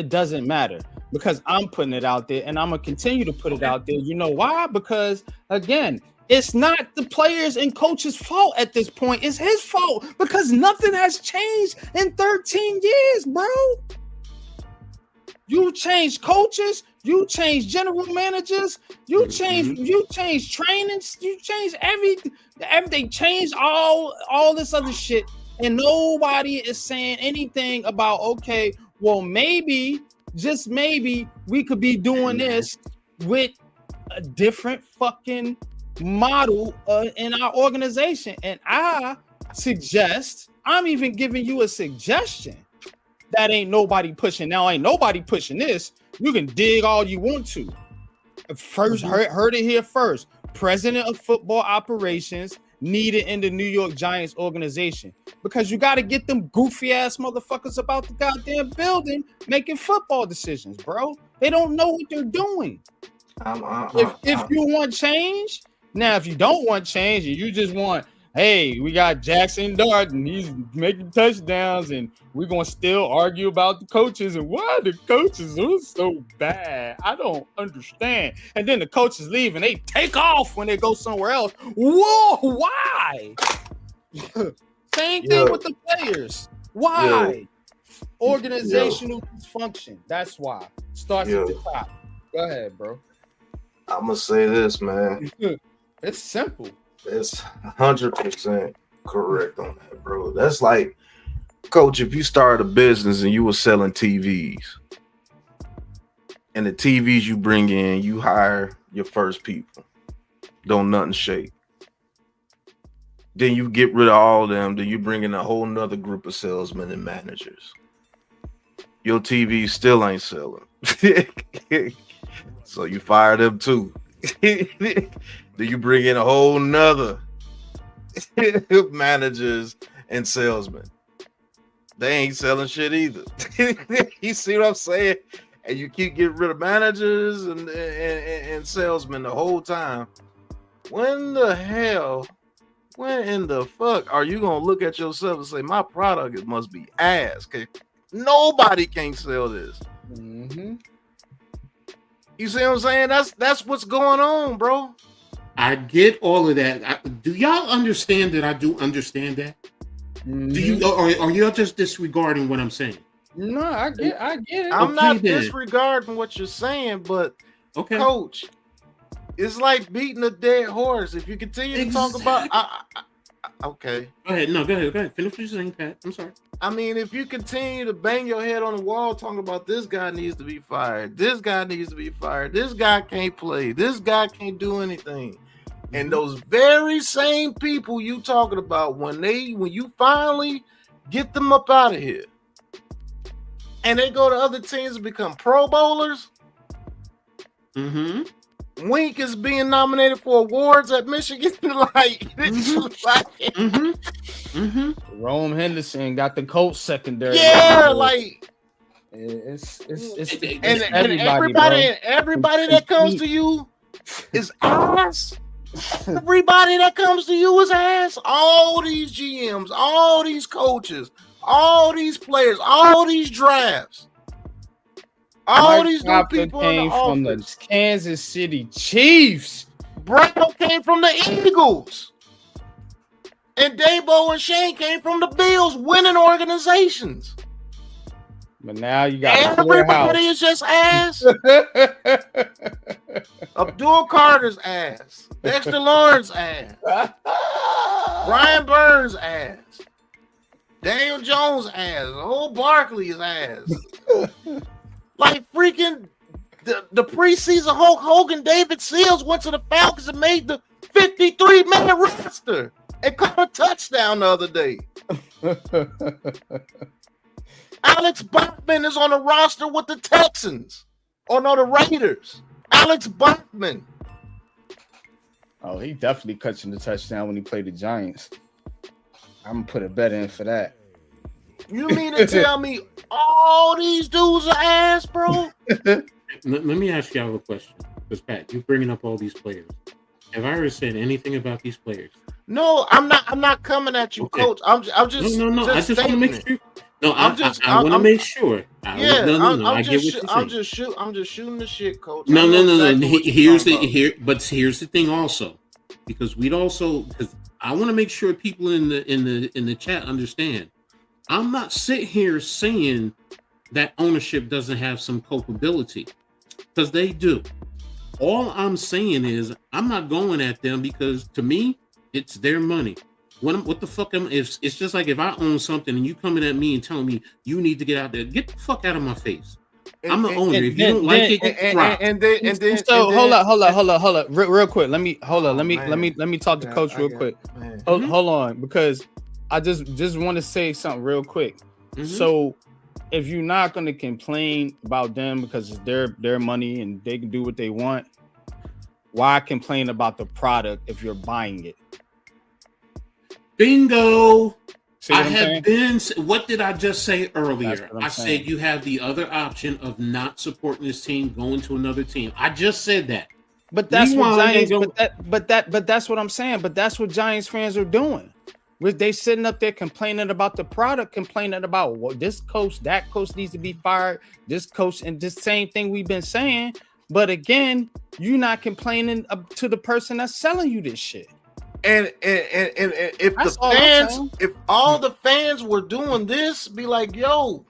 doesn't matter because I'm putting it out there and I'm gonna continue to put it out there. You know why? Because again, it's not the players and coaches' fault at this point. It's his fault because nothing has changed in 13 years, bro. You changed coaches, you changed general managers, you changed trainings, you changed everything. They changed all this other shit. And nobody is saying anything about, okay, well, maybe, just maybe, we could be doing this with a different fucking model in our organization. And I suggest, I'm even giving you a suggestion that ain't nobody pushing. Now, ain't nobody pushing this. You can dig all you want to. First, heard it here first. President of football operations needed in the New York Giants organization because you got to get them goofy ass motherfuckers about the goddamn building making football decisions, bro. They don't know what they're doing. If you want change, now if you don't want change and you just want, hey, we got Jackson Dart and he's making touchdowns and we're going to still argue about the coaches and why the coaches are so bad. I don't understand. And then the coaches leave and they take off when they go somewhere else. Whoa, why? Same thing with the players. Why? Organizational dysfunction. That's why. Starts at the top. Go ahead, bro. I'm going to say this, man. It's simple. It's 100% correct on that, bro. That's like, Coach, if you started a business and you were selling TVs, and the TVs you bring in, you hire your first people, don't nothing shake. Then you get rid of all of them, then you bring in a whole nother group of salesmen and managers. Your TV still ain't selling. So you fire them too. Then you bring in a whole nother managers and salesmen. They ain't selling shit either. You see what I'm saying? And you keep getting rid of managers and salesmen the whole time. When in the fuck are you gonna look at yourself and say, my product, it must be ass? Okay, nobody can sell this. Mm-hmm. You see what I'm saying? That's what's going on, bro. I get all of that. Do y'all understand that I do understand that? Mm-hmm. Do you, or are you just disregarding what I'm saying? No, I get it. I'm not disregarding what you're saying, but Coach, it's like beating a dead horse. If you continue to talk about, okay. Go ahead. No, go ahead. Finish what you're saying, Pat. I'm sorry. I mean, if you continue to bang your head on the wall talking about this guy needs to be fired, this guy needs to be fired, this guy can't play, this guy can't do anything. And those very same people you talking about, when you finally get them up out of here, and they go to other teams and become Pro Bowlers. Mm-hmm. Wink is being nominated for awards at Michigan. Like, Rome Henderson got the Colts secondary. yeah, like it's and everybody that comes to you is ass. Everybody that comes to you is ass. All these GMs, all these coaches, all these players, all these drafts, all Mike these new Kafka people in came the from office. the Kansas City Chiefs. Brown came from the Eagles. And Dabo and Shane came from the Bills, winning organizations. But now you got a clear house. Everybody is just ass. Abdul Carter's ass. Dexter Lawrence ass. Brian Burns ass. Daniel Jones ass. Old Barkley's ass. Like freaking the preseason Hulk Hogan, David Seals went to the Falcons and made the 53-man roster and caught a touchdown the other day. Alex Bachman is on the roster with the Texans. Or no, the Raiders. Alex Bachman. Oh, he definitely catching the touchdown when he played the Giants. I'm gonna put a bet in for that. You mean to tell me all these dudes are ass, bro? Let me ask y'all a question. Because Pat, you're bringing up all these players. Have I ever said anything about these players? No, I'm not coming at you, Okay. coach. I'm just No. I just want to make sure. No, I'm I just- want to I'm- make sure. Yeah, I get what you're saying. I'm just shooting the shit, coach. No. I know exactly what you're Here's talking about. here's the thing also, because I want to make sure people in the chat understand. I'm not sitting here saying that ownership doesn't have some culpability, because they do. All I'm saying is I'm not going at them because to me it's their money. What the fuck if it's just like if I own something and you coming at me and telling me you need to get out there, get the fuck out of my face. I'm the owner. If you don't like it, and then Hold up. Real quick. Let me talk to Yeah, Coach I real get quick. it, man. Hold on, because I just want to say something real quick. Mhm. So if you're not going to complain about them because it's their money and they can do what they want, why complain about the product if you're buying it? Bingo. See what I I'm have saying? been. What did I just say earlier? That's what I'm I saying. said you have the other option of not supporting this team, going to another team. I just said that. But that's what Rewind and Giants. go- But that's what I'm saying. But that's what Giants fans are doing. They sitting up there complaining about the product, complaining about this coach, that coach needs to be fired. This coach, and this same thing we've been saying. But again, you're not complaining to the person that's selling you this shit. And if That's the all I'm fans, saying. if all the fans were doing this, be like, yo,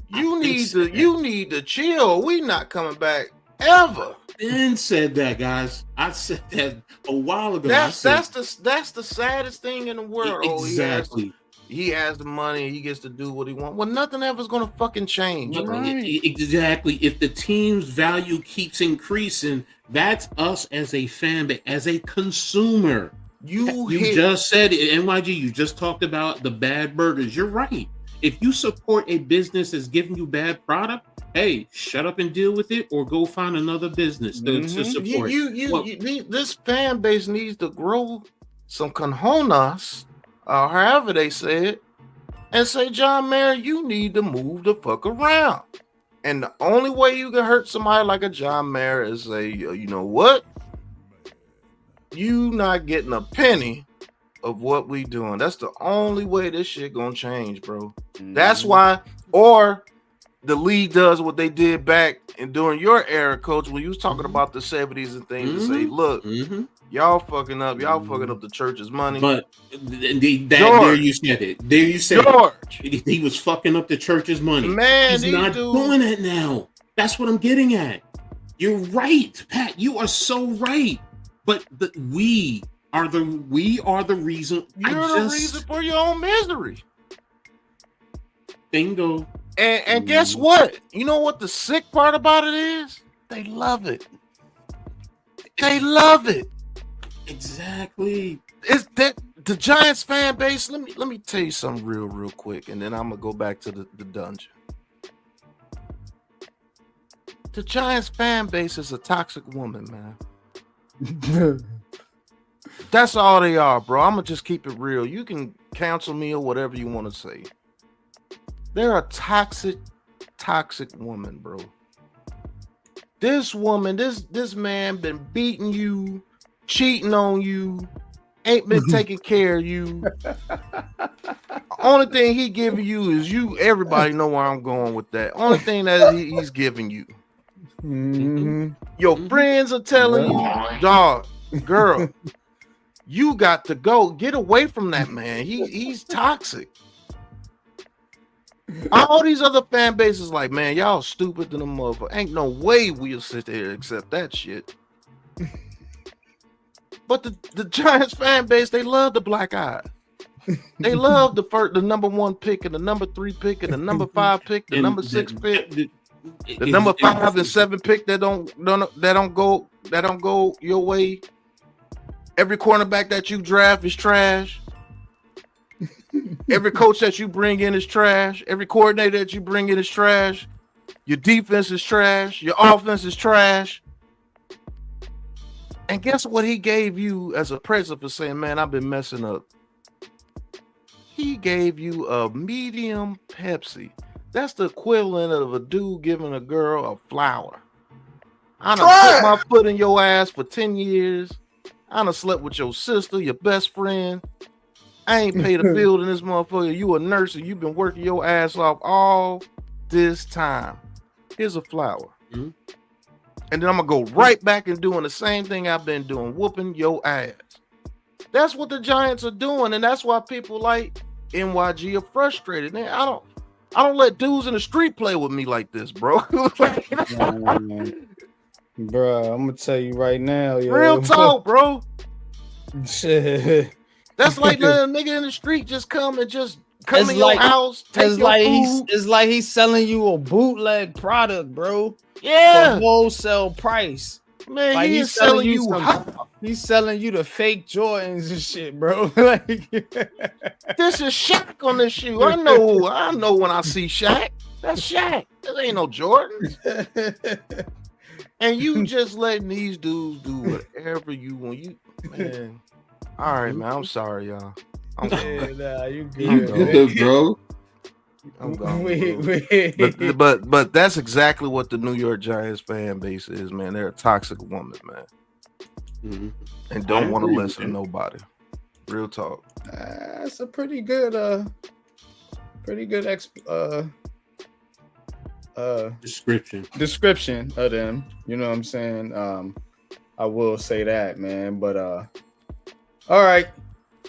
you need to chill. We not coming back ever. Ben said that, guys. I said that a while ago. That's the saddest thing in the world. Exactly. He has the money. He gets to do what he wants. Well, nothing ever's gonna fucking change, bro. Exactly. If the team's value keeps increasing, that's us as a fan base, as a consumer. You just said it, NYG. You just talked about the bad burgers. You're right. If you support a business that's giving you bad product, hey, shut up and deal with it, or go find another business to support. This fan base needs to grow some cojones, or however they say it, and say, John Mayer, you need to move the fuck around. And the only way you can hurt somebody like a John Mayer is say, you know what? You not getting a penny of what we doing. That's the only way this shit gonna change, bro. That's why, or the league does what they did back and during your era, coach, when you was talking about the 70s and things, and say, look, y'all fucking up the church's money. But there you said it. There you said George. it. He was fucking up the church's money. Man, he's not doing it now. That's what I'm getting at. You're right, Pat. You are so right. But we are the reason. You're the reason for your own misery. Bingo. And guess what? You know what the sick part about it is? They love it. They love it. Exactly. It's that the Giants fan base. Let me tell you something real quick, and then I'm gonna go back to the dungeon. The Giants fan base is a toxic woman, man. That's all they are, bro. I'm gonna just keep it real. You can cancel me or whatever you want to say. They're a toxic woman, bro. This woman, this man been beating you, cheating on you, ain't been taking care of you. Only thing he giving you is you. Everybody know where I'm going with that. Only thing that he's giving you. Your friends are telling you, dog, girl, you got to go. Get away from that man. He's toxic. All these other fan bases like, man, y'all stupid than a motherfucker. Ain't no way we'll sit there and accept that shit. But the Giants fan base, they love the black eye. They love the number 1 pick and the number 3 pick and the number 5 pick, the number 6 pick, the number 5 and 7 pick that don't go your way. Every cornerback that you draft is trash. Every coach that you bring in is trash. Every coordinator that you bring in is trash. Your defense is trash. Your offense is trash. And guess what he gave you as a present for saying, man, I've been messing up? He gave you a medium Pepsi. That's the equivalent of a dude giving a girl a flower. I done put my foot in your ass for 10 years. I done slept with your sister, your best friend. I ain't paid a bill in this motherfucker. You a nurse and you've been working your ass off all this time. Here's a flower. Mm-hmm. And then I'm going to go right back and doing the same thing I've been doing, whooping your ass. That's what the Giants are doing. And that's why people like NYG are frustrated. Man, I don't let dudes in the street play with me like this, bro. Bro, I'm going to tell you right now. Yo. Real talk, bro. Shit. That's like the nigga in the street just come in your house, take your food. It's like he's selling you a bootleg product, bro. Yeah, for wholesale price. Man, like he's selling you. He's selling you the fake Jordans and shit, bro. Like this is Shaq on this shoe. I know when I see Shaq. That's Shaq. This ain't no Jordans. And you just letting these dudes do whatever you want. You man. All right, man. I'm sorry, y'all. I'm nah, you good, you good, bro. I'm gone. But that's exactly what the New York Giants fan base is, man. They're a toxic woman, man, and don't want to listen to nobody. Real talk. That's a pretty good description of them. You know what I'm saying? I will say that, man. But all right,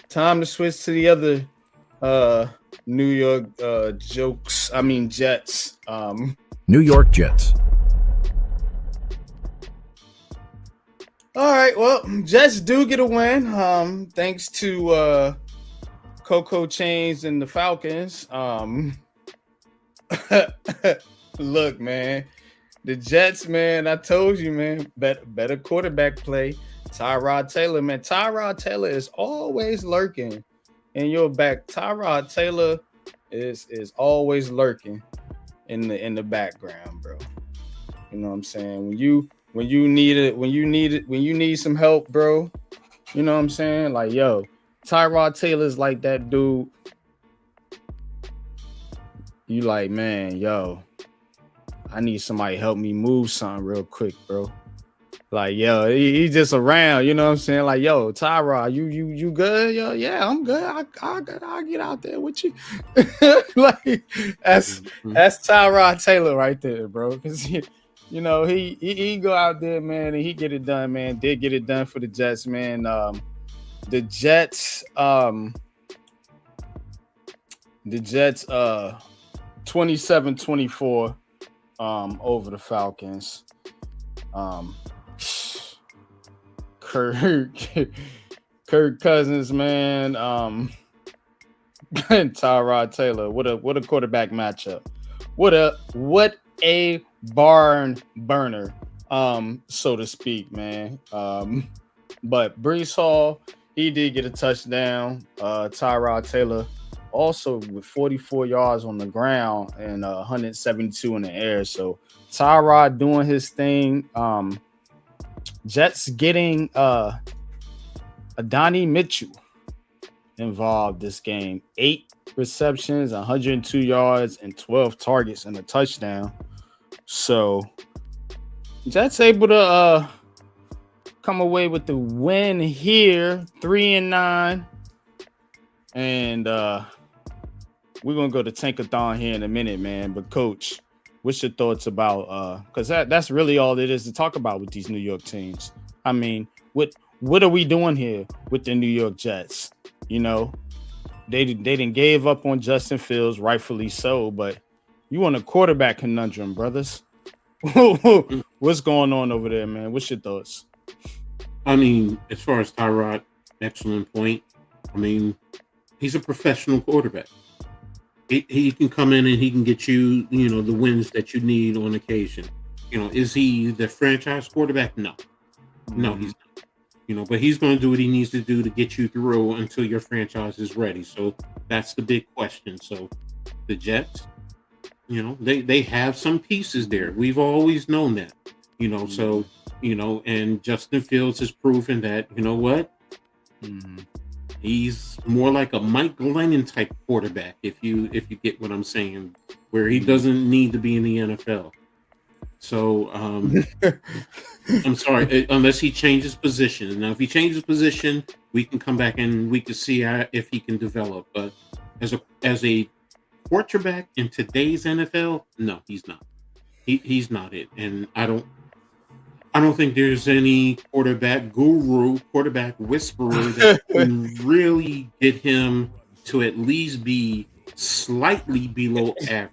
time to switch to the other New York Jets. New York Jets. All right, well, Jets do get a win. Thanks to Coco Chains and the Falcons. Look, man, the Jets, man, I told you, man, better quarterback play. Tyrod Taylor, man. Tyrod Taylor is always lurking in your back. Tyrod Taylor is always lurking in the background, bro. You know what I'm saying? When you need some help, bro. You know what I'm saying? Like, yo, Tyrod Taylor's like that dude. You like, man, yo, I need somebody to help me move something real quick, bro. Like, yo, he just around, you know what I'm saying? Like, yo, Tyrod, you good? Yo, yeah, I'm good. I'll get out there with you. Like, that's Tyrod Taylor right there, bro. Because, you know, he go out there, man, and he get it done, man. Did get it done for the Jets, man. The Jets 27-24 over the Falcons. Kirk Cousins, man. Tyrod Taylor. What a quarterback matchup. What a barn burner, so to speak, man. But Breece Hall, he did get a touchdown. Tyrod Taylor also with 44 yards on the ground and 172 in the air. So Tyrod doing his thing. Jets getting Adonai Mitchell involved this game. 8 receptions, 102 yards, and 12 targets and a touchdown. So Jets able to come away with the win here, 3-9. And we're gonna go to Tankathon here in a minute, man. But Coach, what's your thoughts about because that's really all it is to talk about with these New York teams? I mean, what are we doing here with the New York Jets? You know, they didn't gave up on Justin Fields, rightfully so, but you want a quarterback conundrum, brothers. What's going on over there, man? What's your thoughts? I mean, as far as Tyrod, excellent point. I mean, he's a professional quarterback. He can come in and he can get you, the wins that you need on occasion. Is he the franchise quarterback? No, he's not. But he's going to do what he needs to do to get you through until your franchise is ready. So that's the big question. So the Jets, they have some pieces there. We've always known that, so, and Justin Fields has proven that, what? He's more like a Mike Glennon type quarterback, if you get what I'm saying, where he doesn't need to be in the NFL. So I'm sorry, unless he changes position. Now, if he changes position, we can come back and we can see if he can develop. But as a quarterback in today's NFL, no, he's not. He's not it, and I don't think there's any quarterback guru, quarterback whisperer that can really get him to at least be slightly below average.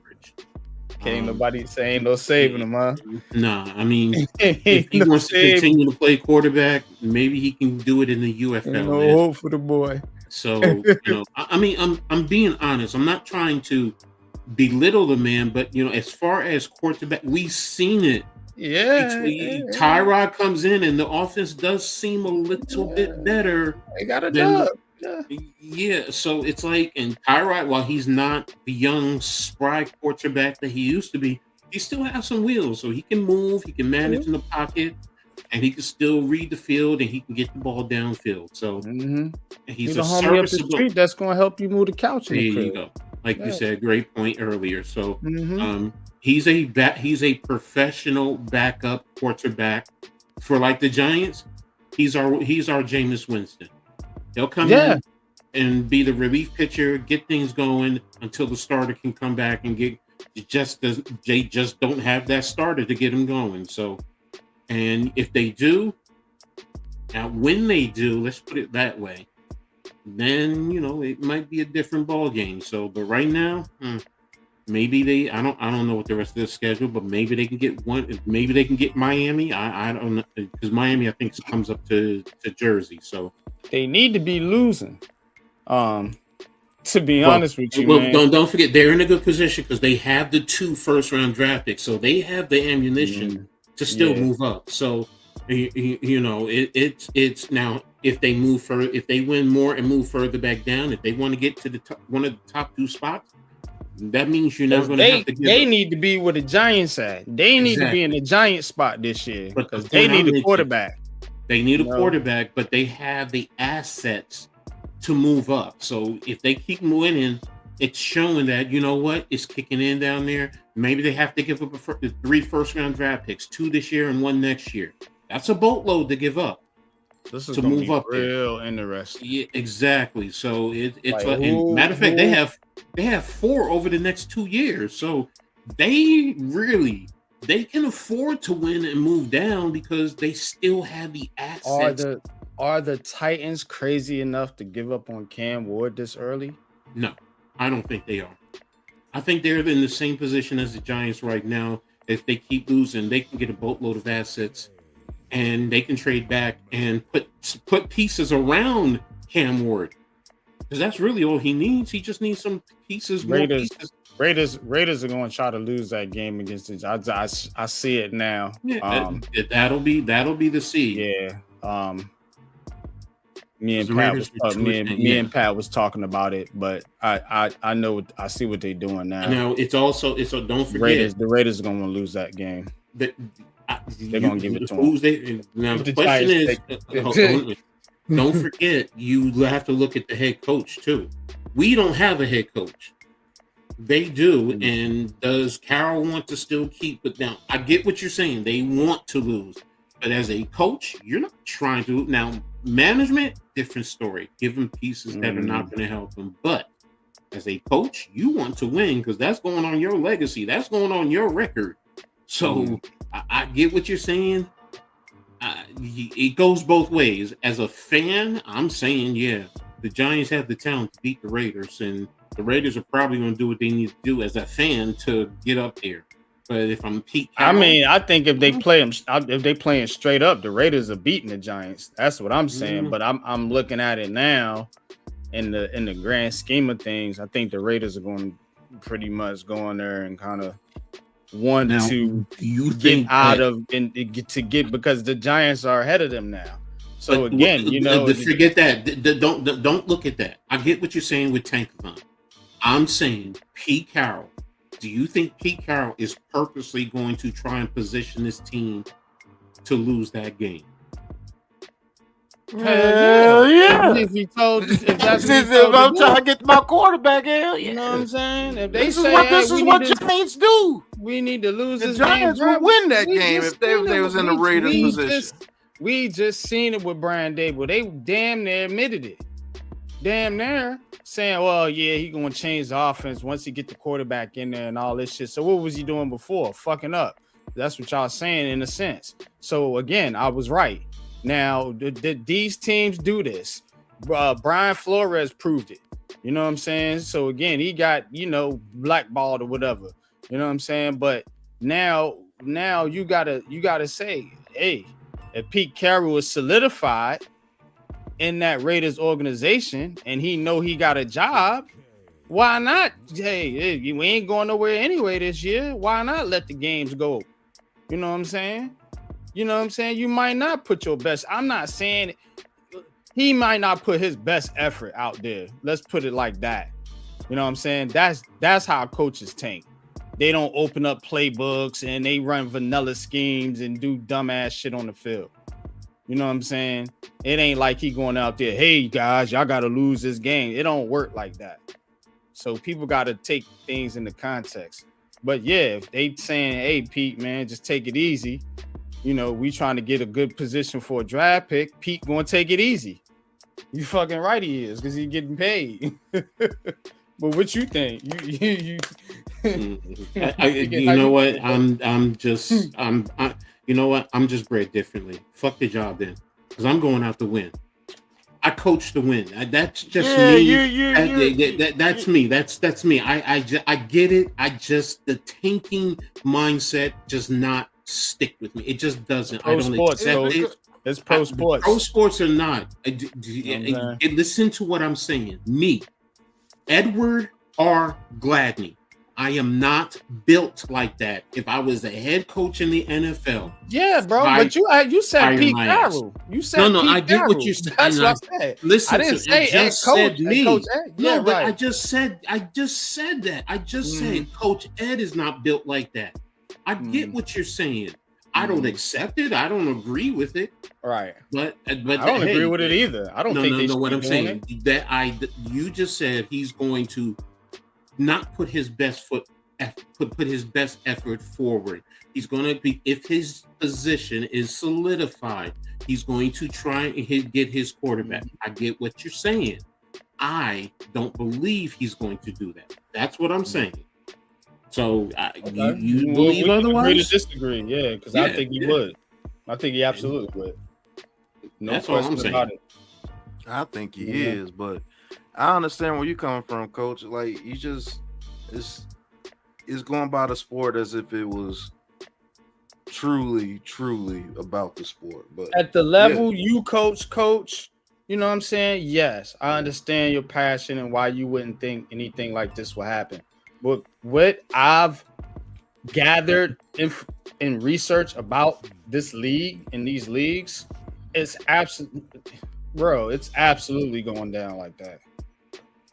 Ain't nobody saying no saving him, huh? Nah, I mean, if he wants to continue to play quarterback, maybe he can do it in the UFL. No hope for the boy. So, I mean, I'm being honest. I'm not trying to belittle the man, but as far as quarterback, we've seen it. Yeah, Tyrod comes in and the offense does seem a little bit better. They got a dub. Yeah, so it's like, and Tyrod, while he's not the young, spry quarterback that he used to be, he still has some wheels. So he can move, he can manage in the pocket, and he can still read the field, and he can get the ball downfield. So he's a homie up the street that's going to help you move the couch. There you go. Like you said, great point earlier. So he's a professional backup quarterback for like the Giants. He's our Jameis Winston. He'll come in and be the relief pitcher, get things going until the starter can come back and they just don't have that starter to get him going. So, and if they do, now when they do, let's put it that way, then it might be a different ball game. So, but right now, maybe I don't know what the rest of the schedule, but maybe they can get one. Maybe they can get Miami. I don't know, because Miami I think comes up to Jersey. So they need to be losing. To be honest with you, man. Don't forget they're in a good position because they have the 2 first-round draft picks, so they have the ammunition to still move up. So it's now if they move further, if they win more and move further back down, if they want to get to the one of the top 2 spots. That means you're not going to have to give They need to be where the Giants at. They need to be in the Giant spot this year because they need a quarterback. They need a quarterback, but they have the assets to move up. So if they keep winning, it's showing that, it's kicking in down there. Maybe they have to give up 3 first-round draft picks, 2 this year and 1 next year. That's a boatload to give up. This is to move up real interesting. Yeah, exactly. So it's and matter of fact, they have 4 over the next 2 years. So they can afford to win and move down because they still have the assets. Are the Titans crazy enough to give up on Cam Ward this early? No, I don't think they are. I think they're in the same position as the Giants right now. If they keep losing, they can get a boatload of assets and they can trade back and put pieces around Cam Ward. Because that's really all he needs. He just needs some pieces, more pieces. Raiders are going to try to lose that game against the. I see it now. Yeah, that'll be the seed. Yeah. Me and The Pat Raiders was were me and Pat was talking about it, but I know I see what they're doing now. Now it's don't forget The Raiders are gonna lose that game. that They're gonna give it to them. Now If the the question is, Giants don't forget you have to look at the head coach too. We don't have a head coach. They do, and does Carroll want to still keep it down? I get what you're saying. They want to lose, but as a coach, you're not trying to. Now, management, different story. Give them pieces that are not going to help them. But as a coach, you want to win because that's going on your legacy. That's going on your record. So I get what you're saying. It goes both ways. As a fan, I'm saying, yeah, the Giants have the talent to beat the Raiders, and the Raiders are probably going to do what they need to do as a fan to get up there. But if I'm Pete Carroll, I mean, I think if they play them, if they playing straight up, the Raiders are beating the Giants. That's what I'm saying. But I'm looking at it now in the grand scheme of things. I think the Raiders are going to pretty much go in there and kind of want to get out of and to get because the Giants are ahead of them now. So again, forget that. Don't look at that. I get what you're saying with Tankathon. I'm saying Pete Carroll. Do you think Pete Carroll is purposely going to try and position this team to lose that game? Hell yeah! If I'm trying to get my quarterback, hell yeah! You know what I'm saying? If they This say is what Giants do. we need to lose The this Giants game, will win that game if they was in the Raiders position. We just seen it with Brian Dable. They damn near admitted it. Damn near saying, well, yeah, he gonna change the offense once he get the quarterback in there and all this shit. So what was he doing before? Fucking up. That's what y'all saying in a sense. So again, I was right. Now these teams do this. Brian Flores proved it. You know what I'm saying? So again, he got blackballed or whatever. You know what I'm saying? But now you gotta say, hey, if Pete Carroll is solidified in that Raiders organization and he know he got a job, why not? Hey, we ain't going nowhere anyway this year. Why not let the games go? You know what I'm saying? You might not put your best. I'm not saying he might not put his best effort out there. Let's put it like that. You know what I'm saying? That's how coaches tank. They don't open up playbooks and they run vanilla schemes and do dumbass shit on the field. You know what I'm saying? It ain't like he going out there, hey guys, y'all got to lose this game. It don't work like that. So people got to take things into context. But yeah, if they saying, hey Pete, man, just take it easy. We trying to get a good position for a draft pick. Pete going to take it easy. You fucking right he is because he's getting paid. But what you think? You know what? I'm just bred differently. Fuck the job then, because I'm going out to win. I coach to win. That's just me. That's me. That's me. I get it. The tanking mindset does not stick with me. It just doesn't. I don't accept it. It's pro sports. Pro sports are not. Listen to what I'm saying. Me, Edward R. Gladney. I am not built like that. If I was the head coach in the NFL, yeah, bro. But you said Pete Carroll. You said no. I get what you said. That's what I said. Listen, I didn't say head coach. Me. Coach Ed. Yeah, no, but right. I just said that. I just said Coach Ed is not built like that. I get what you're saying. I don't accept it. I don't agree with it. Right. But I don't agree with it either. I don't think they should what be I'm doing saying. You just said he's going to not put his best put his best effort forward. He's going to be, if his position is solidified, he's going to try and get his quarterback. I get what you're saying. I don't believe he's going to do that. That's what I'm saying. So you believe otherwise? Agree to disagree, yeah, because I think he would. I think he absolutely would. No That's question all I'm saying. about it. I think he is, but I understand where you're coming from, Coach. Like it's going by the sport as if it was truly about the sport. But at the level you coach, you know what I'm saying? Yes, I understand your passion and why you wouldn't think anything like this will happen. But what I've gathered in research about this league and these leagues is absolutely bro, it's absolutely going down like that.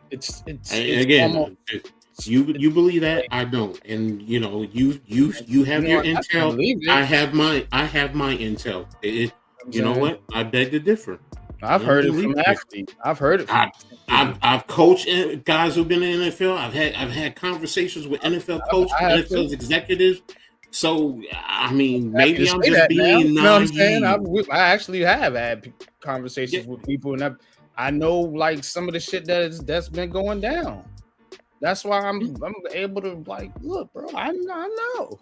It's Again, almost, you believe that? I don't. And you know, you have your I intel. believe it. I have my intel. You know what? I beg to differ. I've heard it from athletes. I've heard it from I've coached guys who've been in the NFL. I've had conversations with NFL coaches, NFL executives. So I mean, maybe I'm just being naive. You know what I'm saying? I actually have had conversations with people, and I know like some of the shit that's been going down. That's why I'm able to like look, bro. I know.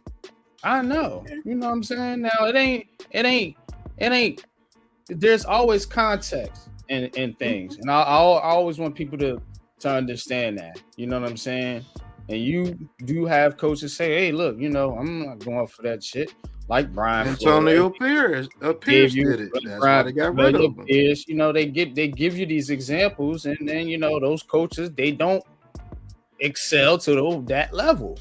You know what I'm saying? Now it ain't. There's always context in things, and I always want people to understand that. You know what I'm saying? And you do have coaches say, "Hey, look, you know, I'm not going for that shit." Like Brian Antonio Pierce did it. That's why they got rid of him. Pierce, you know, they give you these examples, and then you know those coaches they don't excel to that level.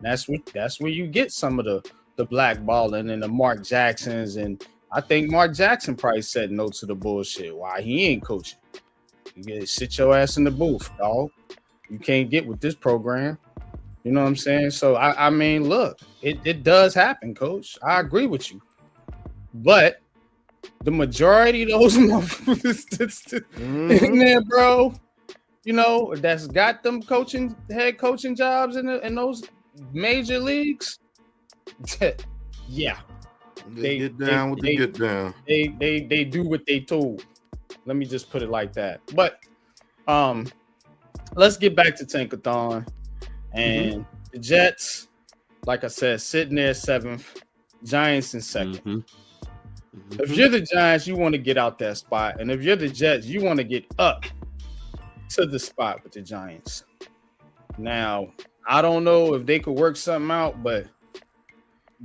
That's where you get some of the blackballing and the Mark Jacksons, and I think Mark Jackson probably said no to the bullshit. Why he ain't coaching? You get sit your ass in the booth, dog. You can't get with this program. You know what I'm saying? So I mean, look, it does happen, coach. I agree with you. But the majority of those motherfuckers in there, bro, you know, that's got them head coaching jobs in those major leagues. Yeah. They get down with the get down. They do what they told. Let me just put it like that. But let's get back to Tankathon. And the Jets, like I said, sitting there 7th, Giants in 2nd. If you're the Giants, you want to get out that spot. And if you're the Jets, you want to get up to the spot with the Giants. Now, I don't know if they could work something out, but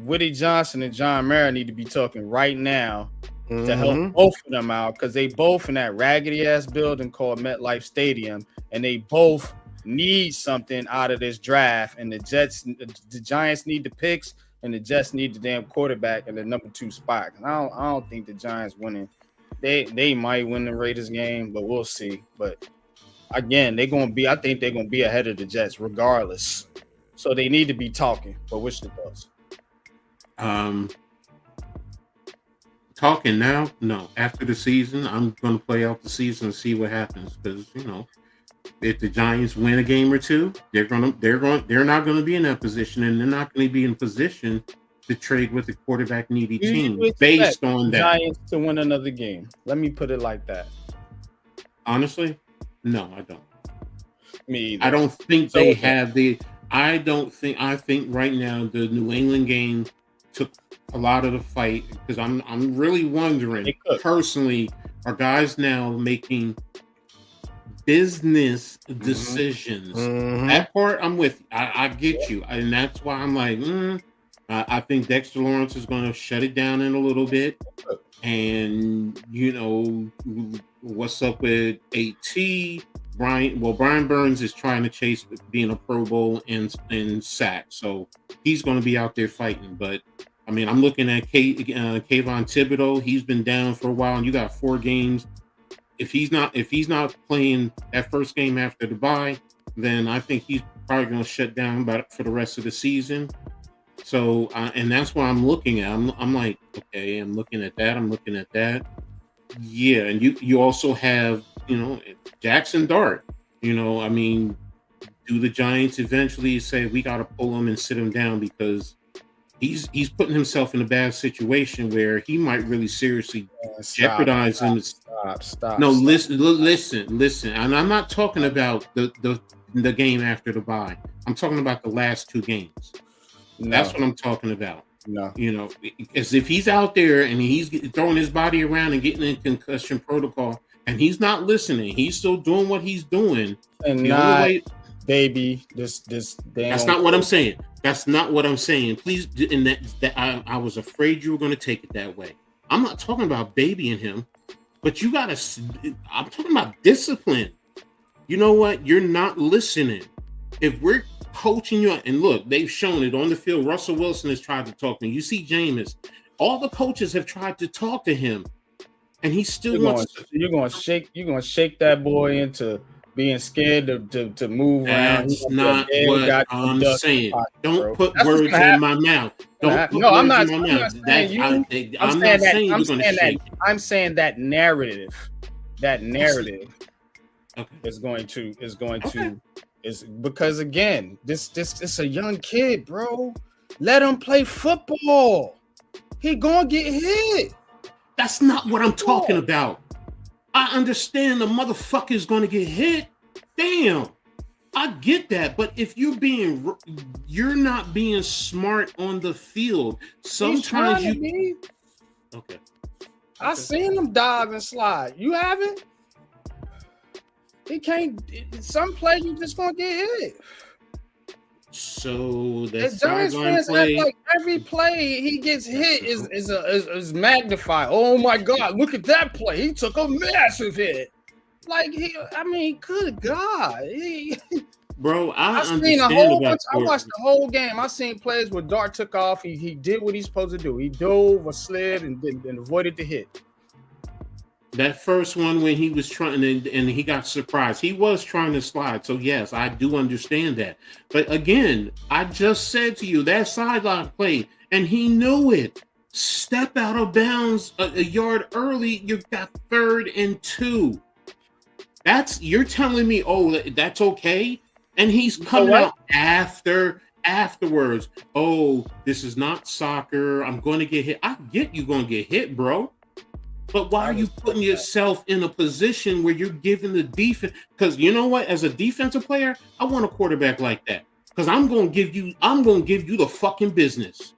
Woody Johnson and John Mara need to be talking right now to help both of them out, because they both in that raggedy ass building called MetLife Stadium, and they both need something out of this draft. And the Giants need the picks, and the Jets need the damn quarterback in the number 2 spot. I don't think the Giants winning. They might win the Raiders game, but we'll see. But again, I think they're gonna be ahead of the Jets regardless. So they need to be talking. But what's the thoughts? Talking now? No. After the season, I'm going to play out the season and see what happens. Because you know, if the Giants win a game or two, they're not going to be in that position, and they're not going to be in position to trade with a quarterback needy team based on that. Giants to win another game. Let me put it like that. Honestly, no, I don't. Me either. I don't think they have the. I think right now the New England game took a lot of the fight, because I'm really wondering personally, are guys now making business decisions? That part I'm with. I get you, and that's why I'm like, I think Dexter Lawrence is going to shut it down in a little bit, and you know what's up with AT. Brian Burns is trying to chase being a Pro Bowl in sacks, so he's going to be out there fighting. But I mean, I'm looking at Kayvon Thibodeau. He's been down for a while, and you got 4 games. If he's not playing that first game after the bye, then I think he's probably going to shut down for the rest of the season. So, and that's what I'm looking at. I'm like, okay, I'm looking at that. Yeah, and you also have, you know, Jackson Dart. You know, I mean, do the Giants eventually say we got to pull him and sit him down, because he's putting himself in a bad situation where he might really seriously jeopardize him. Stop. No, listen. And I'm not talking about the game after the bye. I'm talking about the last 2 games. No. That's what I'm talking about. No, you know, as if he's out there and he's throwing his body around and getting in concussion protocol, and he's not listening. He's still doing what he's doing. And baby, this. That's not what I'm saying. That's not what I'm saying. Please, and that I was afraid you were going to take it that way. I'm not talking about babying him, but you gotta. I'm talking about discipline. You know what? You're not listening. If we're coaching you, and look, they've shown it on the field. Russell Wilson has tried to talk to me. You see Jameis. All the coaches have tried to talk to him. and he still wants. You're gonna shake that boy into being scared to move around. That's not what I'm saying. Don't put words in my mouth. Don't put I'm words not. in my mouth. I'm not saying you're going to shake. I'm saying that narrative. That narrative is going to because again, this a young kid, bro. Let him play football. He gonna get hit. That's not what I'm talking about. I understand the motherfucker is going to get hit. Damn, I get that. But if you're not being smart on the field. Sometimes you. Okay. I seen him dive and slide. You haven't? He can't. Some play you just gonna get hit. So the Giants fans act like every play he gets hit is magnified. Oh my God! Look at that play. He took a massive hit. Like good God, bro. I seen a whole bunch. I watched the whole game. I seen plays where Dart took off. He did what he's supposed to do. He dove or slid and avoided the hit. That first one when he was trying and he got surprised. He was trying to slide. So yes, I do understand that. But again, I just said to you that sideline play, and he knew it. Step out of bounds a yard early. You've got 3rd and 2. You're telling me, oh, that's okay? And he's coming out afterwards. Oh, this is not soccer. I'm going to get hit. I get you going to get hit, bro. But why are you putting yourself in a position where you're giving the defense? Because you know what? As a defensive player, I want a quarterback like that. Because I'm going to give you the fucking business.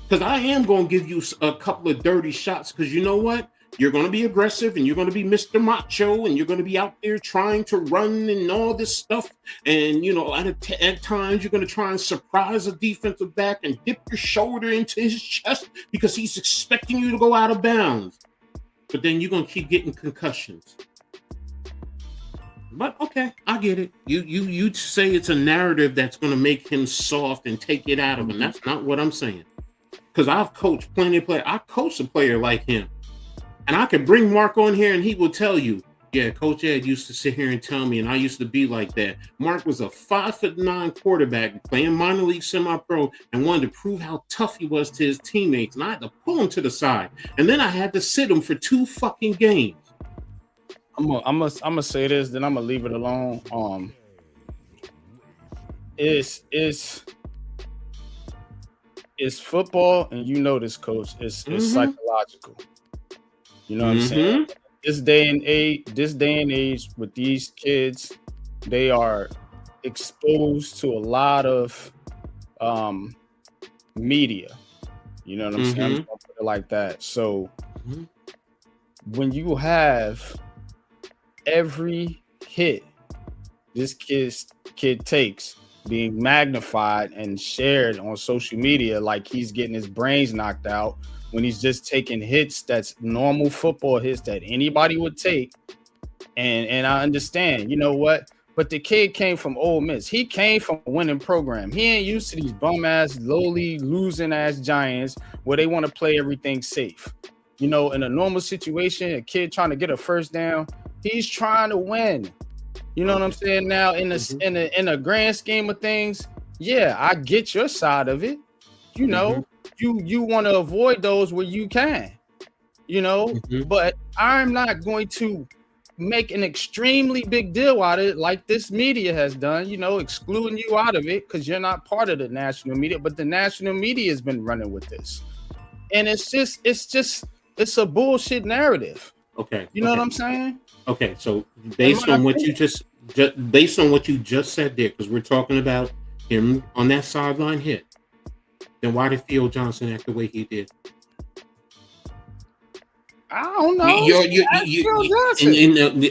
Because I am going to give you a couple of dirty shots. Because you know what? You're going to be aggressive and you're going to be Mr. Macho and you're going to be out there trying to run and all this stuff. And, at times you're going to try and surprise a defensive back and dip your shoulder into his chest because he's expecting you to go out of bounds. But then you're going to keep getting concussions. But okay, I get it. You say it's a narrative that's going to make him soft and take it out of him. That's not what I'm saying. Because I've coached plenty of players. I coached a player like him. And I could bring Mark on here and he will tell you, yeah, Coach Ed used to sit here and tell me, and I used to be like that. Mark was a 5'9" quarterback playing minor league semi-pro and wanted to prove how tough he was to his teammates. And I had to pull him to the side. And then I had to sit him for 2 fucking games. I'm gonna say this, then I'm gonna leave it alone. It's football, and you know this, Coach. It's psychological. You know what I'm saying? This day and age, with these kids, they are exposed to a lot of media. You know what I'm saying? I'm just gonna put it like that. So when you have every hit this kid takes being magnified and shared on social media like he's getting his brains knocked out, when he's just taking hits that's normal football hits that anybody would take. And I understand, you know what? But the kid came from Ole Miss. He came from a winning program. He ain't used to these bum-ass, lowly, losing-ass Giants where they want to play everything safe. You know, in a normal situation, a kid trying to get a first down, he's trying to win. You know what I'm saying? Now, in a grand scheme of things, yeah, I get your side of it. You know, you want to avoid those where you can, you know, but I'm not going to make an extremely big deal out of it like this media has done, you know, excluding you out of it because you're not part of the national media, but the national media has been running with this. And it's a bullshit narrative. Okay. You know what I'm saying? Okay. So based on what you just said there, because we're talking about him on that sideline hit, then why did Theo Johnson act the way he did? I don't know.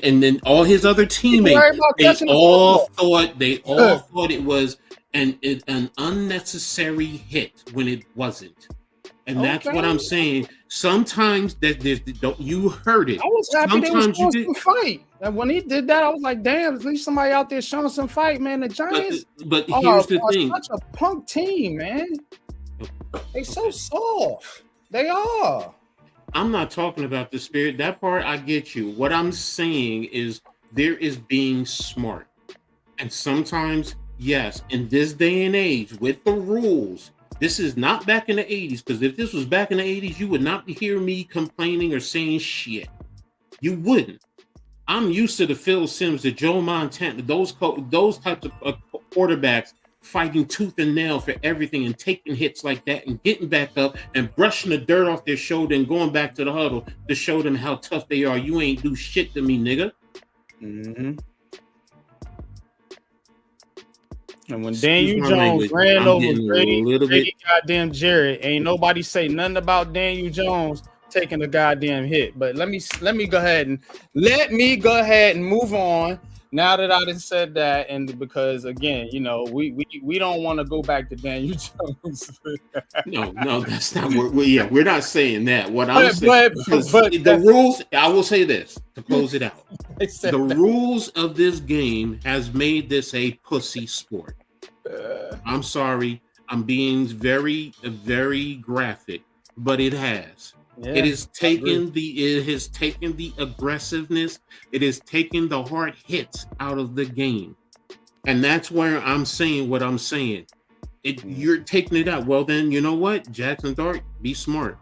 And then all his other teammates, they all thought it was an unnecessary hit when it wasn't. And that's what I'm saying. Sometimes you heard it. I was happy they was supposed to fight. And when he did that, I was like, damn, at least somebody out there showing some fight, man. The Giants but here's the thing. Such a punk team, man. They so soft. They are. I'm not talking about the spirit. That part I get you. What I'm saying is there is being smart. And sometimes, yes, in this day and age, with the rules, this is not back in the 80s. Because if this was back in the 80s, you would not hear me complaining or saying shit. You wouldn't. I'm used to the Phil Simms, the Joe Montana, those types of quarterbacks fighting tooth and nail for everything and taking hits like that and getting back up and brushing the dirt off their shoulder and going back to the huddle to show them how tough they are. You ain't do shit to me, nigga. Mm-hmm. And when Daniel Jones ran over Grady goddamn Jarrett, ain't nobody say nothing about Daniel Jones taking a goddamn hit. But let me go ahead and move on. Now that I done said that, and because again, you know, we don't want to go back to Daniel Jones. no, that's not what we're not saying that. What I'm saying, but the rules, I will say this to close it out. The rules of this game has made this a pussy sport. I'm sorry, I'm being very, very graphic, but it has. Yeah, it has taken the aggressiveness, it has taken the hard hits out of the game. And that's where I'm saying what I'm saying. You're taking it out. Well, then you know what? Jackson Dart, be smart.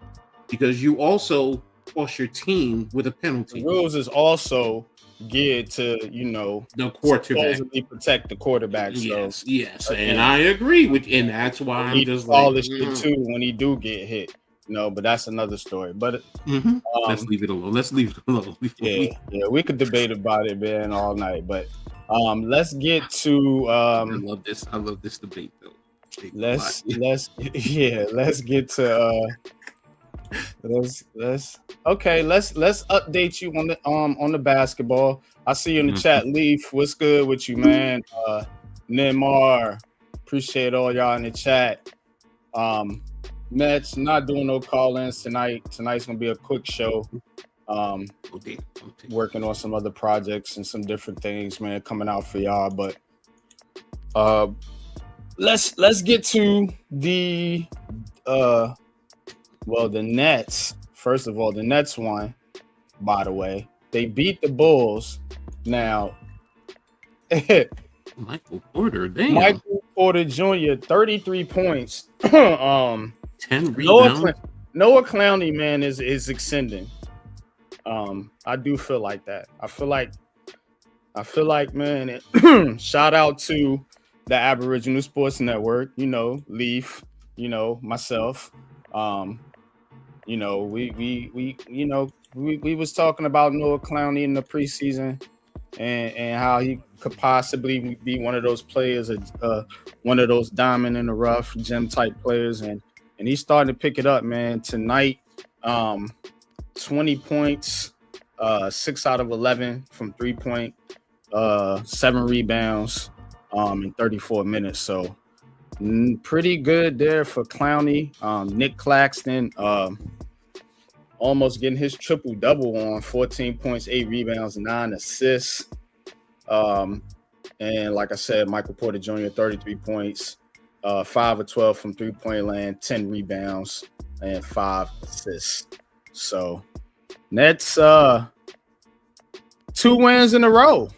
Because you also cost your team with a penalty. The rules is also geared to, you know, the quarterback, supposedly protect the quarterback. Yes, and I agree with you, and that's why I'm just all this shit too when he do get hit. No, but that's another story. But let's leave it alone. Yeah, we could debate about it, man, all night. But let's get to I love this debate though. Let's get to let's update you on the basketball. I see you in the chat, Leaf. What's good with you, man? Neymar, appreciate all y'all in the chat. Mets not doing no call-ins tonight. Tonight's gonna be a quick show. Working on some other projects and some different things, man, coming out for y'all. But let's get to the Nets. First of all, the Nets won, by the way. They beat the Bulls. Now Michael Porter Jr., 33 points. 10 rebounds. Noah Clowney, man, is extending. I do feel like that. I feel like, man, shout out to the Aboriginal Sports Network, you know, Leaf, you know, myself. You know, we was talking about Noah Clowney in the preseason and how he could possibly be one of those players, one of those diamond in the rough gem type players, and he's starting to pick it up, man. Tonight, 20 points, 6 out of 11 from 3-point, 7 rebounds in 34 minutes. So pretty good there for Clowney. Nick Claxton almost getting his triple-double on 14 points, 8 rebounds, 9 assists. And like I said, Michael Porter Jr., 33 points, 5 of 12 from 3-point land, 10 rebounds, and 5 assists. So Nets, 2 wins in a row.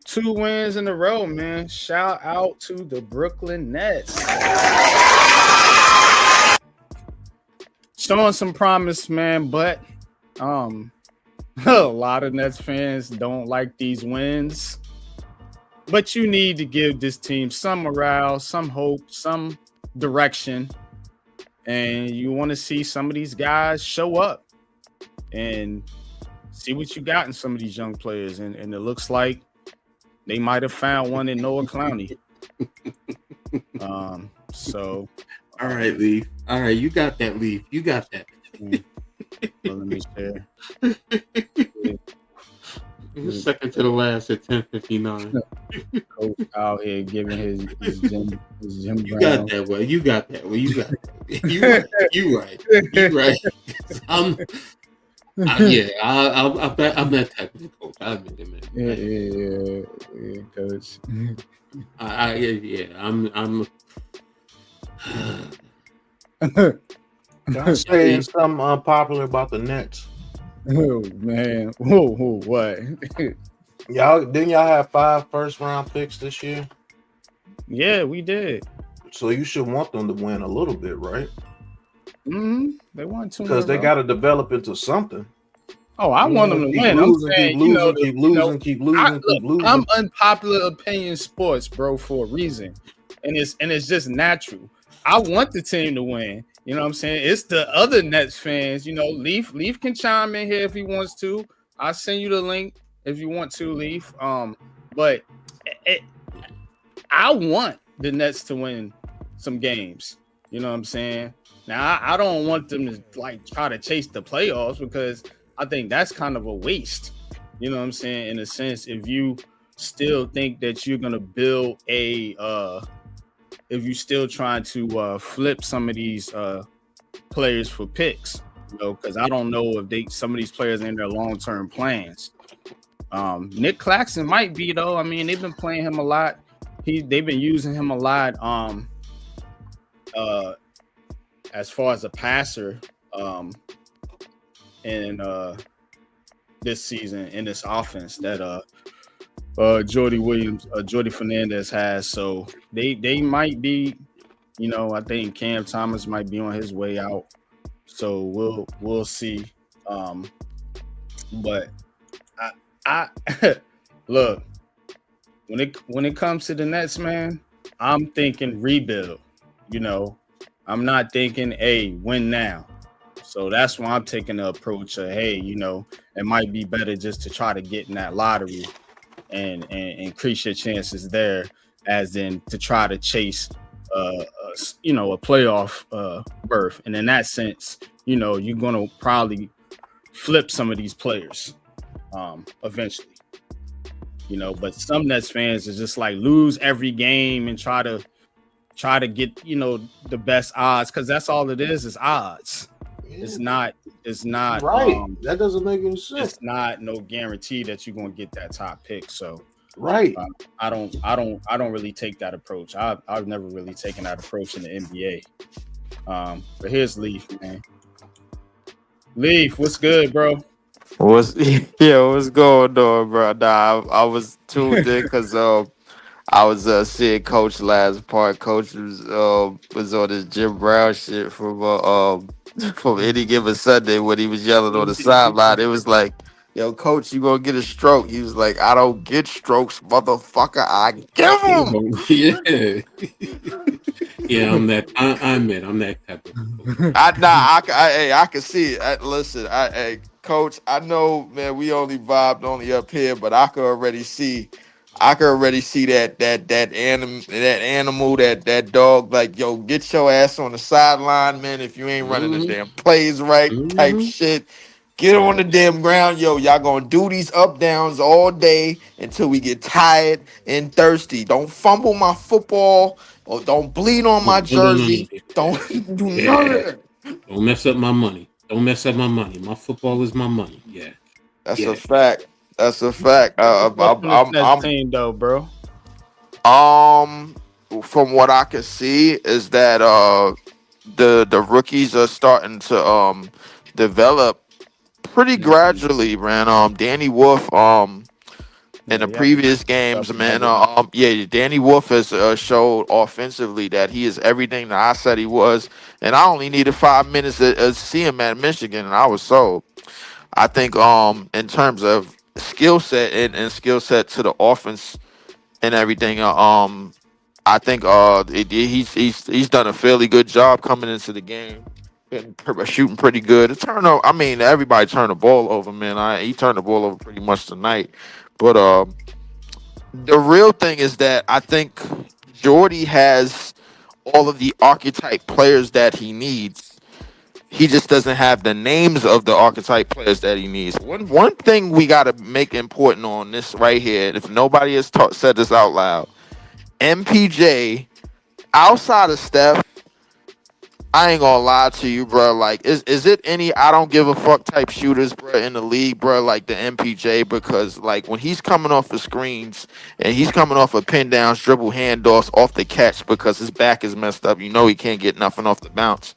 2 wins in a row, man. Shout out to the Brooklyn Nets. Showing some promise, man, but a lot of Nets fans don't like these wins. But you need to give this team some morale, some hope, some direction. And you want to see some of these guys show up and see what you got in some of these young players. And it looks like they might have found one in Noah Clowney. So. All right, Leaf. All right, you got that, Leaf. You got that. Well, let me share. Second to the last at 10:59. Coach out here giving his gym. You got that way. You got that way. You got that. You right. I'm that type of coach. I admit it, man. Yeah, coach. I'm Can I say something unpopular about the Nets? Oh man, whoa, what? Y'all have 5 first-round picks this year? Yeah, we did. So you should want them to win a little bit, right? They won 2 because they got to develop into something. Oh, I want them to keep win. Losing, I'm saying, keep losing. I'm unpopular opinion sports, bro, for a reason, and it's just natural. I want the team to win. You know what I'm saying? It's the other Nets fans. You know, Leaf can chime in here if he wants to. I'll send you the link if you want to, Leaf. But I want the Nets to win some games. You know what I'm saying? Now I don't want them to like try to chase the playoffs because I think that's kind of a waste. You know what I'm saying? In a sense, if you still think that you're gonna build if you still trying to flip some of these players for picks, you know, because I don't know if some of these players in their long-term plans. Nick Claxton might be though. I mean, they've been playing him a lot. They've been using him a lot. As far as a passer, in this season in this offense that Jordy Fernandez has. So they might be, you know, I think Cam Thomas might be on his way out. So we'll see. But I look, when it comes to the Nets, man, I'm thinking rebuild. You know, I'm not thinking, hey, win now. So that's why I'm taking the approach of, hey, you know, it might be better just to try to get in that lottery and increase your chances there, as in to try to chase, you know, a playoff berth. And in that sense, you know, you're going to probably flip some of these players eventually. You know, but some Nets fans is just like lose every game and try to get, you know, the best odds, because that's all it is odds. Yeah. It's not right. That doesn't make any sense. It's not no guarantee that you're gonna get that top pick. So right. I don't really take that approach. I've never really taken that approach in the NBA. But here's Leaf, man. Leaf, what's good, bro? What's going on, bro? Nah, I was tuned in because I was seeing Coach last part. Coach was on this Jim Brown shit from Any Given Sunday when he was yelling on the sideline. It was like, yo, Coach, you gonna get a stroke. He was like, I don't get strokes, motherfucker. I give them. Yeah, I'm that type of I can see it. Listen, Coach, I know, man, we only vibed only up here, but I could already see that animal, that dog, like, yo, get your ass on the sideline, man. If you ain't running the damn plays right, type shit. Get on the damn ground, yo. Y'all gonna do these up downs all day until we get tired and thirsty. Don't fumble my football or don't bleed on my jersey. Don't do none of that. Don't mess up my money. My football is my money. Yeah, that's a fact. That's a fact. I'm team though, bro. From what I can see is that the rookies are starting to develop pretty gradually, man. Danny Wolf in the previous games, man. Danny Wolf has showed offensively that he is everything that I said he was, and I only needed 5 minutes to see him at Michigan, and I was sold. I think in terms of skill set and skill set to the offense and everything, I think he's done a fairly good job coming into the game and shooting pretty good. I mean, everybody turned the ball over, man. He turned the ball over pretty much tonight. But the real thing is that I think Jordy has all of the archetype players that he needs. He just doesn't have the names of the archetype players that he needs. One thing we got to make important on this right here, if nobody has said this out loud, MPJ, outside of Steph, I ain't gonna lie to you, bro. Like, is it any I don't give a fuck type shooters, bro, in the league, bro, like the MPJ? Because, like, when he's coming off the screens and he's coming off of pin downs, dribble handoffs off the catch because his back is messed up, you know he can't get nothing off the bounce.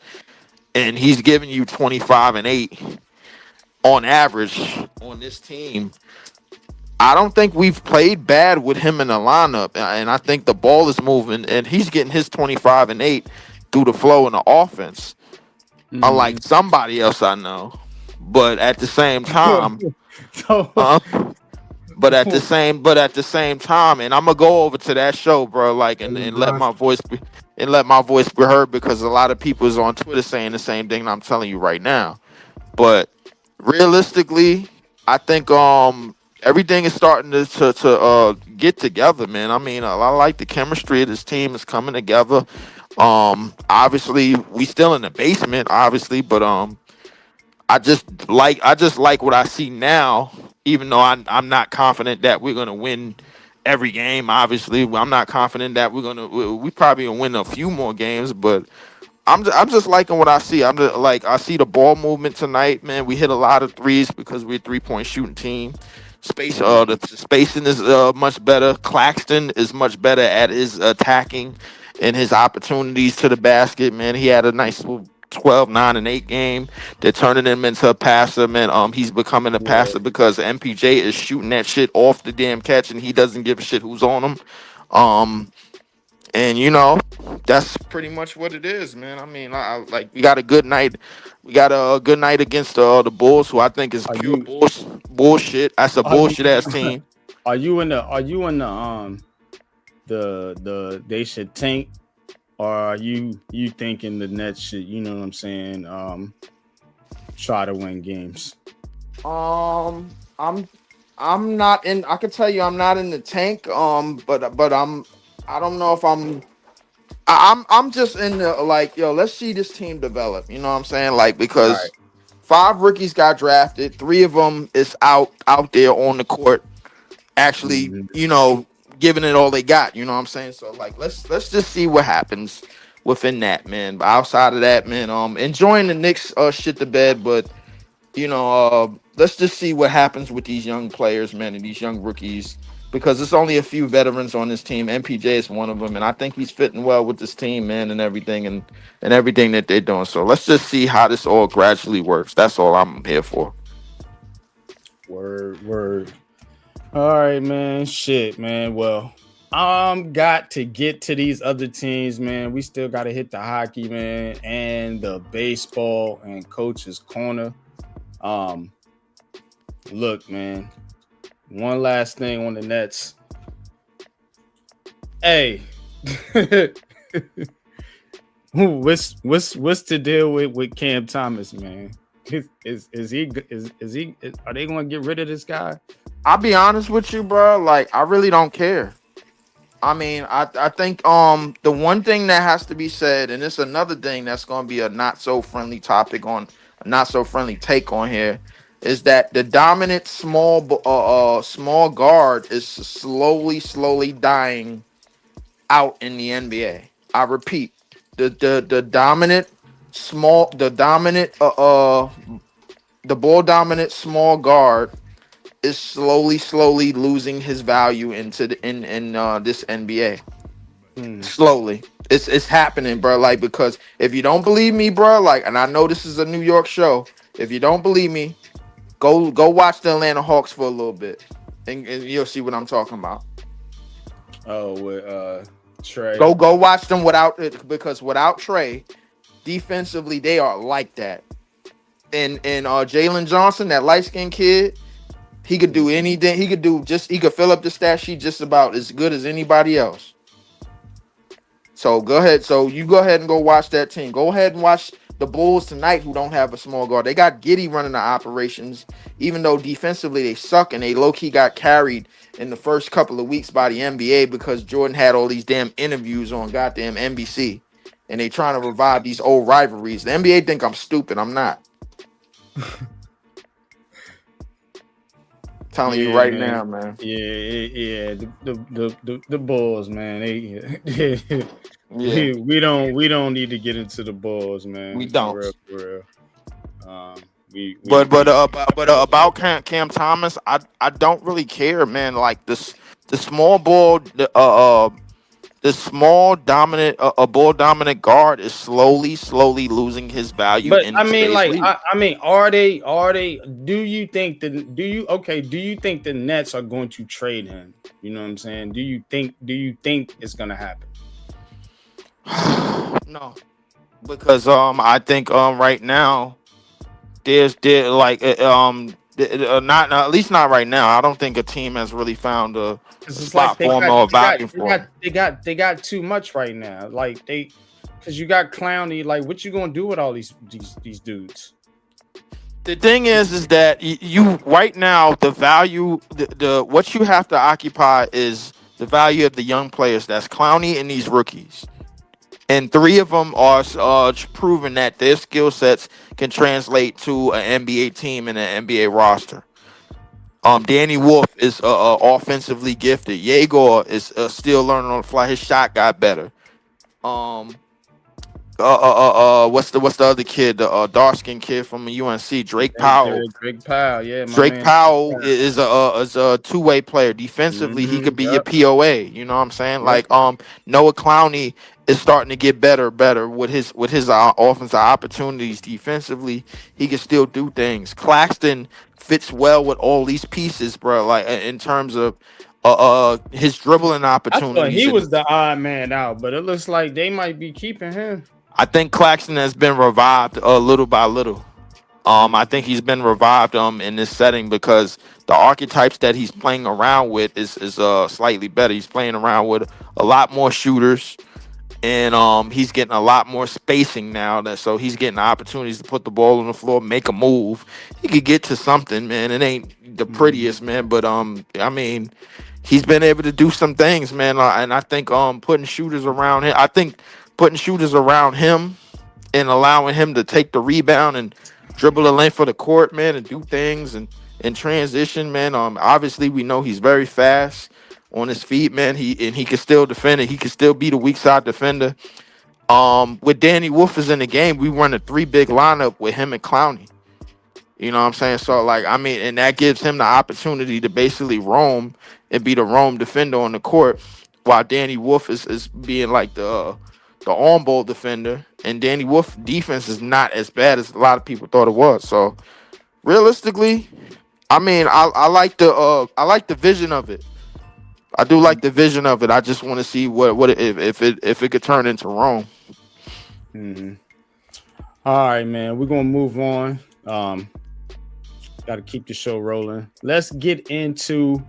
and he's giving you 25 and 8 on average on this team. I don't think we've played bad with him in the lineup, and I think the ball is moving, and he's getting his 25 and 8 through the flow in the offense, unlike somebody else I know. But at the same time, but at the same time, and I'm gonna go over to that show, bro, like, and let my voice be heard, because a lot of people is on Twitter saying the same thing I'm telling you right now. But realistically, I think everything is starting to get together, man. I mean, I like the chemistry of this team is coming together. Obviously, we still in the basement, obviously, but I just like what I see now, even though I'm not confident that we're gonna win every game. Obviously, I'm not confident that we probably gonna win a few more games, but I'm just liking what I see. I'm just like, I see the ball movement tonight, man. We hit a lot of threes because we're a 3-point shooting team. The spacing is much better. Claxton is much better at his attacking and his opportunities to the basket, man. He had a nice 12, 9, and 8 game. They're turning him into a passer, man. He's becoming a passer because MPJ is shooting that shit off the damn catch, and he doesn't give a shit who's on him. And that's pretty much what it is, man. I mean, like, we got a good night. We got a good night against the Bulls, who I think is pure bullshit. That's a bullshit ass team. Are you in the they should tank, or are you thinking the Nets should, you know what I'm saying, try to win games? I'm not in. I can tell you, I'm not in the tank. But I don't know if I'm just in the, like, yo, let's see this team develop. You know what I'm saying? Like, because 5 rookies got drafted, 3 of them is out there on the court, actually, giving it all they got. You know what I'm saying? So, like, let's just see what happens within that, man. But outside of that, man, enjoying the Knicks shit the bed, but let's just see what happens with these young players, man, and these young rookies, because there's only a few veterans on this team. MPJ is one of them, and I think he's fitting well with this team, man, and everything that they're doing. So let's just see how this all gradually works. That's all I'm here for. Word. All right, man. Shit, man. Well, got to get to these other teams, man. We still got to hit the hockey, man, and the baseball and Coach's Corner. Look, man. One last thing on the Nets. Hey, what's the deal with Cam Thomas, man? Is he? Are they going to get rid of this guy? I'll be honest with you, bro. Like, I really don't care. I mean, I think the one thing that has to be said, and it's another thing that's going to be a not so friendly topic on a not so friendly take on here, is that the dominant small guard is slowly dying out in the NBA. I repeat, the ball dominant small guard is slowly losing his value in this NBA. Slowly. It's happening, bro. Like, because if you don't believe me, bro, like, and I know this is a New York show, if you don't believe me, go watch the Atlanta Hawks for a little bit, and you'll see what I'm talking about. Oh, with Trey. Go watch them without Trey, defensively they are like that. And Jalen Johnson, that light-skinned kid, he could do anything. He could fill up the stat sheet just about as good as anybody else. So go ahead. So you go ahead and go watch that team. Go ahead and watch the Bulls tonight, who don't have a small guard. They got Giddey running the operations, even though defensively they suck, and they low-key got carried in the first couple of weeks by the NBA because Jordan had all these damn interviews on goddamn NBC, and they trying to revive these old rivalries. The NBA think I'm stupid. I'm not. Telling you right now, man. Yeah. The Bulls, man. We don't need to get into the Bulls, man. We don't. For real. But about Cam Thomas, I don't really care, man. Like, the small ball, the small dominant, a ball dominant guard is slowly losing his value But in I mean, today's like, league. I mean, are they? Do you think do you think the Nets are going to trade him? You know what I'm saying? Do you think it's gonna happen? No, because I think right now there like not at least not right now. I don't think a team has really found a Because it's like spot for him or a value for him. they got too much right now. Like because you got Clowney. Like, what you gonna do with all these dudes? The thing is that you right now the value the what you have to occupy is the value of the young players. That's Clowney and these rookies, and three of them are proven that their skill sets can translate to an NBA team and an NBA roster. Danny Wolf is offensively gifted. Yegor is still learning on the fly. His shot got better. What's the other kid? The dark skinned kid from UNC, Drake Powell. Drake Powell, yeah. Drake Powell is a two-way player. Defensively, he could be your POA. You know what I'm saying? Like Noah Clowney is starting to get better with his offensive opportunities. Defensively, he can still do things. Claxton fits well with all these pieces, bro. Like in terms of his dribbling opportunities. I thought he was the odd man out, but it looks like they might be keeping him. I think Claxton has been revived little by little. I think he's been revived in this setting because the archetypes that he's playing around with is slightly better. He's playing around with a lot more shooters, and he's getting a lot more spacing now. So he's getting opportunities to put the ball on the floor, make a move. He could get to something, man. It ain't the prettiest, man, but I mean, he's been able to do some things, man. And I think putting shooters around him. I think putting shooters around him and allowing him to take the rebound and dribble the length of the court, man, and do things and transition, man. Obviously we know he's very fast on his feet, man. He can still defend it. He can still be the weak side defender. With Danny Wolf is in the game, we run a 3-big lineup with him and Clowney. You know what I'm saying? So like, I mean, and that gives him the opportunity to basically roam and be the roam defender on the court, while Danny Wolf is being like the on-ball defender, and Danny Wolf defense is not as bad as a lot of people thought it was. So realistically, I mean, I like the vision of it. I do like the vision of it. I just want to see what if it could turn into Rome. Mm-hmm. All right, man. We're gonna move on. Got to keep the show rolling. Let's get into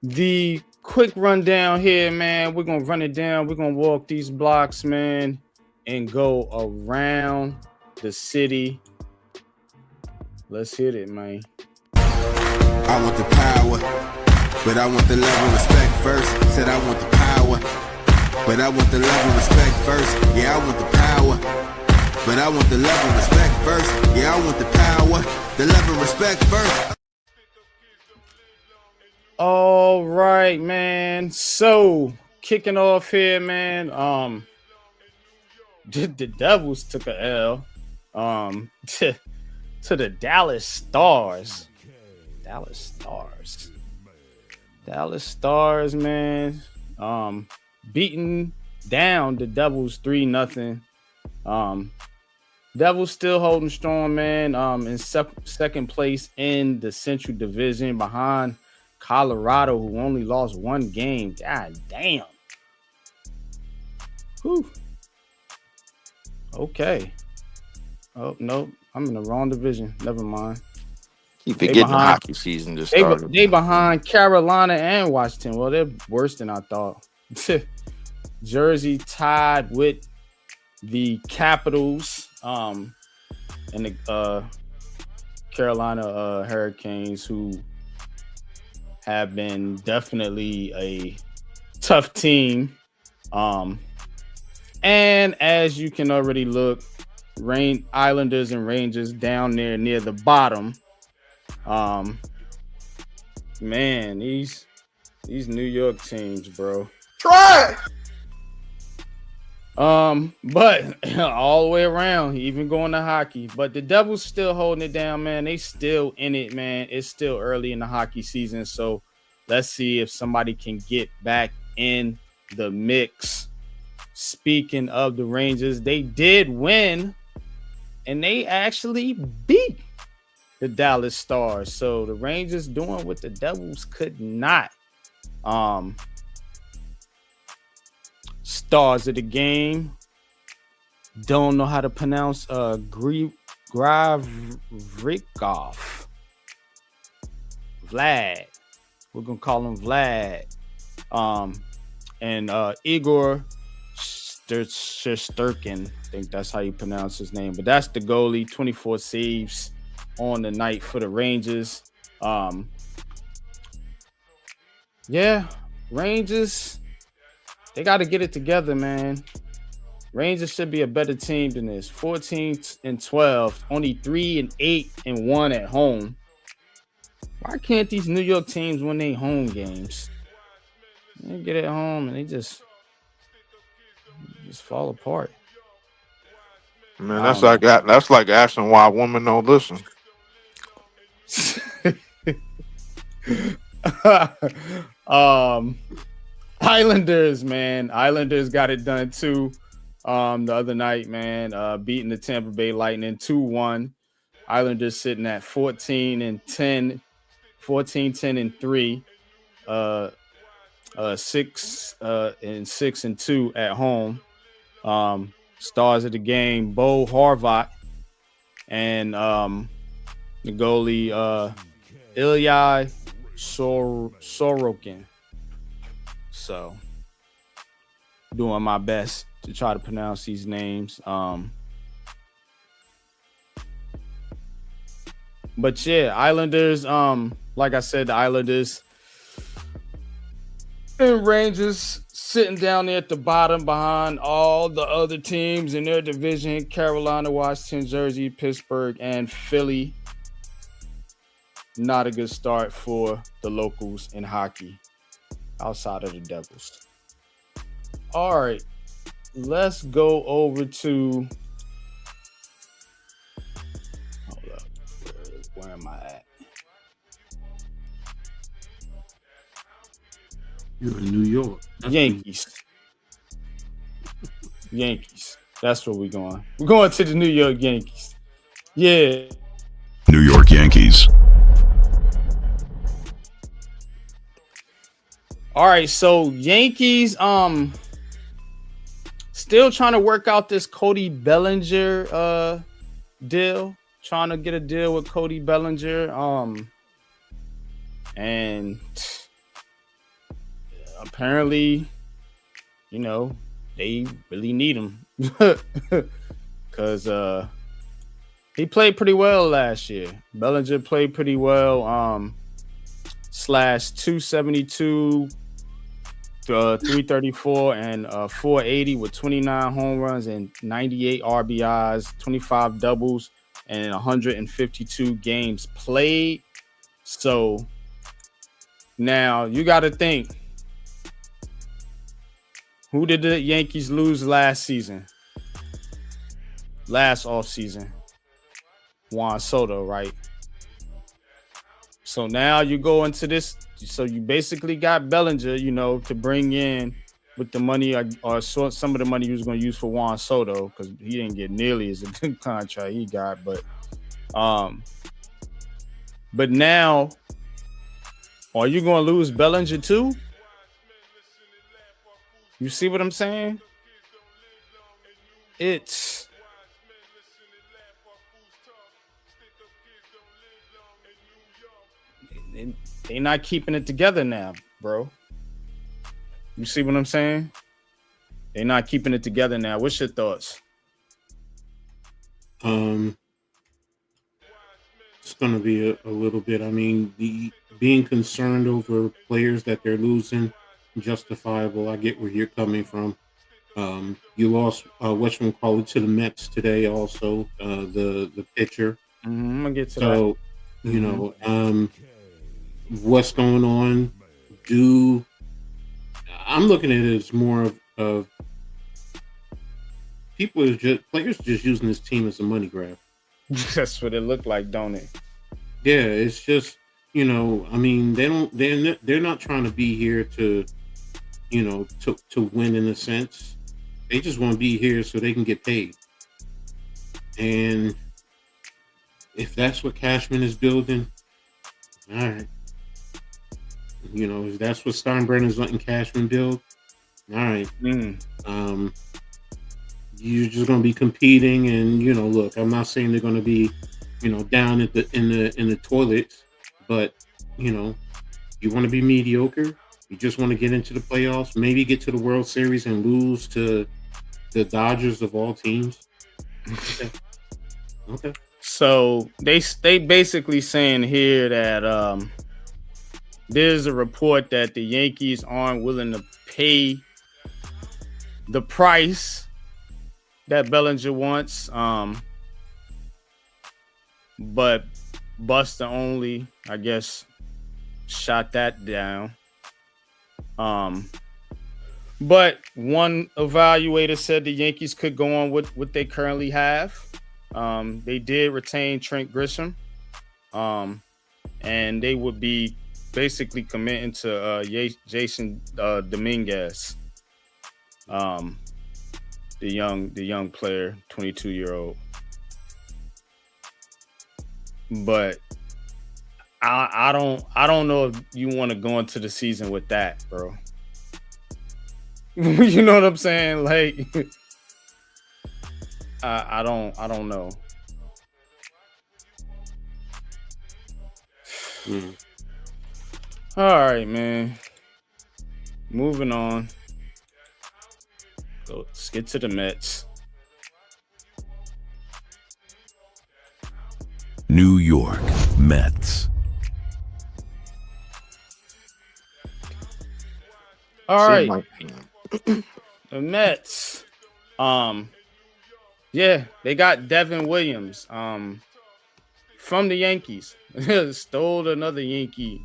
the quick rundown here, man. We're gonna run it down. We're gonna walk these blocks, man, and go around the city. Let's hit it, man. I want the power, but I want the love and respect first. Said I want the power, but I want the love and respect first. Yeah, I want the power, but I want the love and respect first. Yeah, I want the power, the love and respect first. All right, man. So kicking off here, man. The Devils took a L. To the Dallas Stars. Dallas Stars, man. Beating down the Devils 3-0. Devils still holding strong, man. In second place in the Central Division behind Colorado, who only lost one game. God damn. Whew. Okay. Oh, no. I'm in the wrong division. Never mind. Keep forgetting the hockey season just started. They behind Carolina and Washington. Well, they're worse than I thought. Jersey tied with the Capitals and the Carolina Hurricanes, who have been definitely a tough team. And as you can already look, Islanders and Rangers down there near the bottom. Man, these New York teams, bro. Try. But all the way around, even going to hockey. But the Devils still holding it down, man. They still in it, man. It's still early in the hockey season, so let's see if somebody can get back in the mix. Speaking of the Rangers, they did win, and they actually beat the Dallas Stars. So the Rangers doing what the Devils could not. Stars of the game. Don't know how to pronounce Gravrikov. Vlad. We're gonna call him Vlad. And Igor Shesterkin. I think that's how you pronounce his name. But that's the goalie. 24 saves on the night for the Rangers. Yeah, Rangers. They got to get it together, man. Rangers should be a better team than this. 14-12, only 3-8-1 at home. Why can't these New York teams win their home games? They get at home and they just fall apart. Man, that's like asking why women don't listen. Islanders, man. Islanders got it done too. The other night, man, beating the Tampa Bay Lightning 2-1. Islanders sitting at 14-10, 14-10-3, 6-6-2 at home. Stars of the game, Bo Horvat and the goalie Ilya Sorokin. So, doing my best to try to pronounce these names. But yeah, Islanders, like I said, the Islanders and Rangers sitting down there at the bottom behind all the other teams in their division: Carolina, Washington, Jersey, Pittsburgh, and Philly. Not a good start for the locals in hockey outside of the Devils. All right, let's go over to. Hold up. Where am I at? You're in New York. Yankees. Yankees. That's where we're going. We're going to the New York Yankees. Yeah. New York Yankees. All right, so Yankees still trying to work out this Cody Bellinger deal. Trying to get a deal with Cody Bellinger. And apparently, you know, they really need him because he played pretty well last year. Bellinger played pretty well. /272, 334, and 480 with 29 home runs and 98 RBIs, 25 doubles, and 152 games played. So now you got to think, who did the Yankees lose last season? Last offseason? Juan Soto, right? So now you go into this. So you basically got Bellinger, you know, to bring in with the money or some of the money he was going to use for Juan Soto, because he didn't get nearly as a good contract he got. But now, are you going to lose Bellinger too? You see what I'm saying? It's they're not keeping it together now, bro. You see what I'm saying? They're not keeping it together now. What's your thoughts? It's going to be a little bit. I mean, the being concerned over players that they're losing, justifiable. I get where you're coming from. You lost whatchamacallit to the Mets today, also the pitcher. I'm gonna get to that. You know, what's going on? I'm looking at it as more of players just using this team as a money grab. That's what it looked like, don't it? Yeah, it's just, you know, I mean, they're not trying to be here to to win in a sense. They just want to be here so they can get paid. And if that's what Cashman is building, all right. If that's what Steinbrenner's letting Cashman build, all right. You're just going to be competing, and look, I'm not saying they're going to be, down at in the toilets, but you want to be mediocre. You just want to get into the playoffs, maybe get to the World Series and lose to the Dodgers of all teams. Okay. So they basically saying here that there's a report that the Yankees aren't willing to pay the price that Bellinger wants. But Buster only, I guess, shot that down. But one evaluator said the Yankees could go on with what they currently have. They did retain Trent Grisham, and they would be basically committing to Jason Dominguez, the young player, 22-year-old. But I don't know if you want to go into the season with that, bro. You know what I'm saying? Like, I don't know. All right, man. Moving on. Let's get to the Mets. New York Mets. All right. The Mets. Yeah, they got Devin Williams from the Yankees. Stole another Yankee.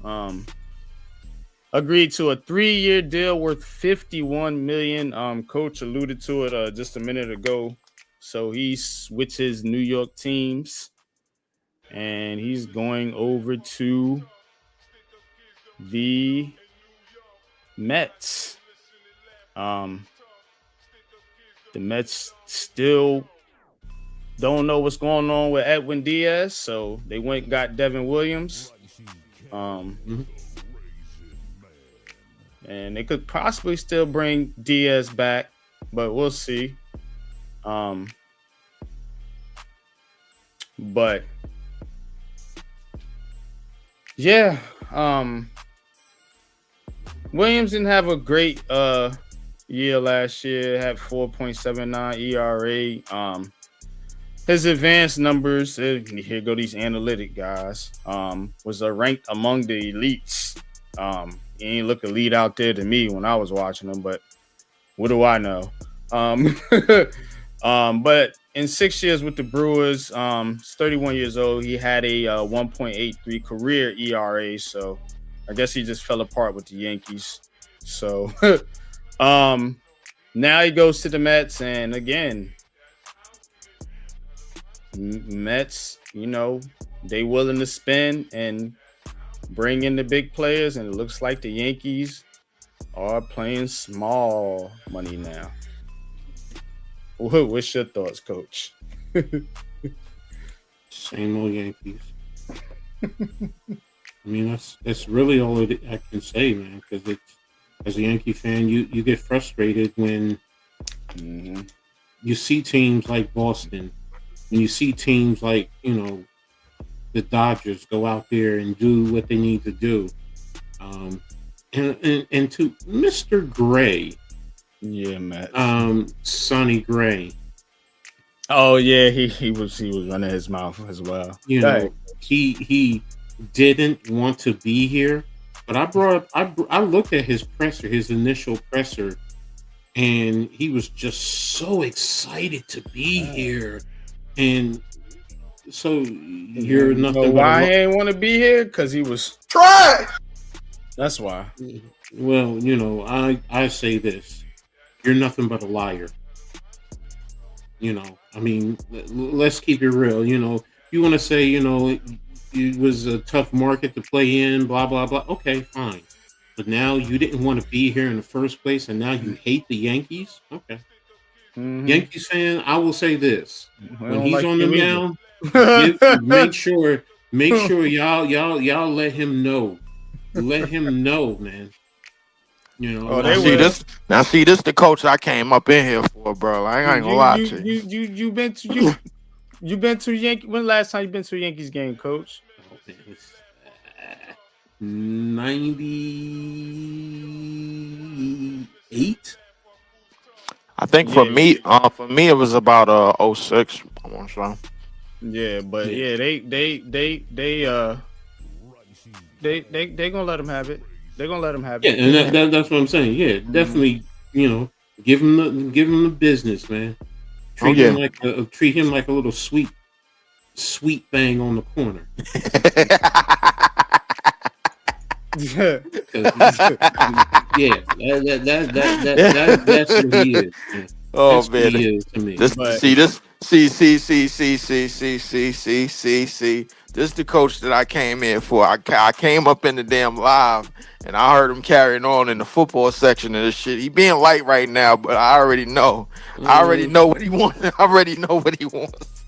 Agreed to a 3-year deal worth $51 million. Coach alluded to it just a minute ago. So he switches New York teams, and he's going over to the Mets. The Mets still don't know what's going on with Edwin Diaz, so they went and got Devin Williams. And they could possibly still bring Diaz back, but we'll see. But yeah, Williams didn't have a great year last year. Had 4.79 ERA. His advanced numbers, here go these analytic guys, was ranked among the elites. He ain't look elite out there to me when I was watching him, but what do I know? But in 6 years with the Brewers, he's 31 years old. He had a 1.83 career ERA, so I guess he just fell apart with the Yankees. So now he goes to the Mets, and again, Mets, they willing to spend and bring in the big players, and it looks like the Yankees are playing small money now. What's your thoughts, Coach? Same old Yankees. I mean, that's really all I can say, man. Because it's, as a Yankee fan, you get frustrated when you see teams like Boston, and you see teams like the Dodgers go out there and do what they need to do. And to Mr. Gray. Yeah, Matt. Sonny Gray. Oh yeah, he was running his mouth as well. He didn't want to be here, but I looked at his presser, his initial presser, and he was just so excited to be here. And so you're nothing. Why he ain't want to be here? Because he was Try. That's why. Well, I say this: you're nothing but a liar. I mean, let's keep it real. You want to say, it was a tough market to play in, blah blah blah. Okay, fine. but now you didn't want to be here in the first place, and now you hate the Yankees. Okay, Yankees fan, I will say this: We when don't he's like on the him either. mound, make sure y'all let him know. Let him know, man. You know, Oh, Now they see will. this. Now see this. The coach I came up in here for, bro. I ain't gonna lie to you. You been to Yankee? When last time you been to a Yankees game, Coach? oh, man, it's, 98. I think Yeah, for me, it was about 06. I want to say. yeah, but Yeah. yeah, they gonna let him have it. They're gonna let him have Yeah, it. and that's what I'm saying. Yeah, definitely. You know, give him the business, man. Oh Treat him yeah. like a little sweet thing on the corner. 'Cause yeah, that's what he is. Man. Oh That's what man, he is to me. this But see this see. This the coach that I came in for. I came up in the damn live, and I heard him carrying on in the football section of this shit. He being light right now, but I already know. I already know what he wants. I already know what he wants.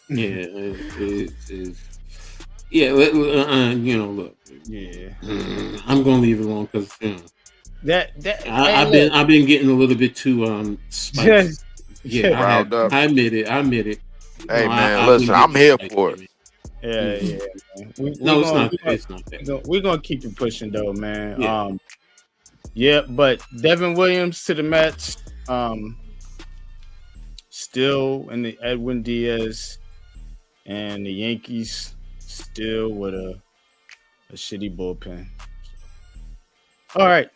Yeah, yeah. You know, look. yeah, I'm gonna leave it alone because hey, I've been getting a little bit too spicy. just Yeah, Riled up. I admit it. Hey man, I've listen, been I'm getting here spicy, for it. man. yeah. Man. No, it's not. It's not that. We're gonna keep it pushing though, man. Yeah. Yeah, but Devin Williams to the Mets. Still in the Edwin Diaz, and the Yankees still with a shitty bullpen. All right.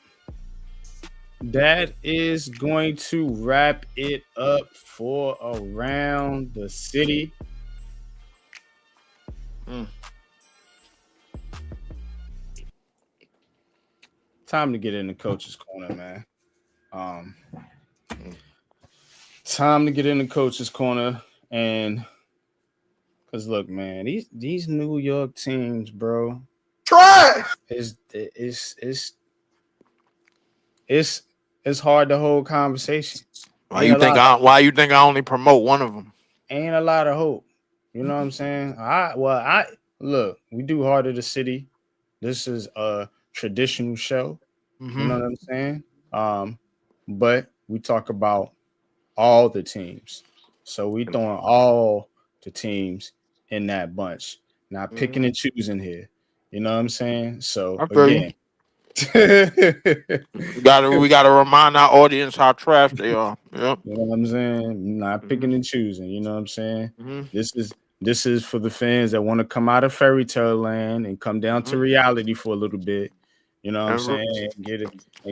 That is going to wrap it up for Around the City. Time to get in the coach's corner, man. Time to get in the coach's corner, and because look, man, these New York teams, bro, Trash. it's hard to hold conversation. Why you think I only promote one of them? Ain't a lot of hope. You know what I'm saying? I look, we do Heart of the City. This is a traditional show. Mm-hmm. You know what I'm saying? But we talk about all the teams. So we throwing all the teams in that bunch. Not picking and choosing here. You know what I'm saying? So I feel again. we gotta remind our audience how trash they are. Yep. You know what I'm saying? Not picking and choosing. You know what I'm saying? Mm-hmm. This is for the fans that want to come out of fairy tale land and come down to reality for a little bit. You know what I'm saying?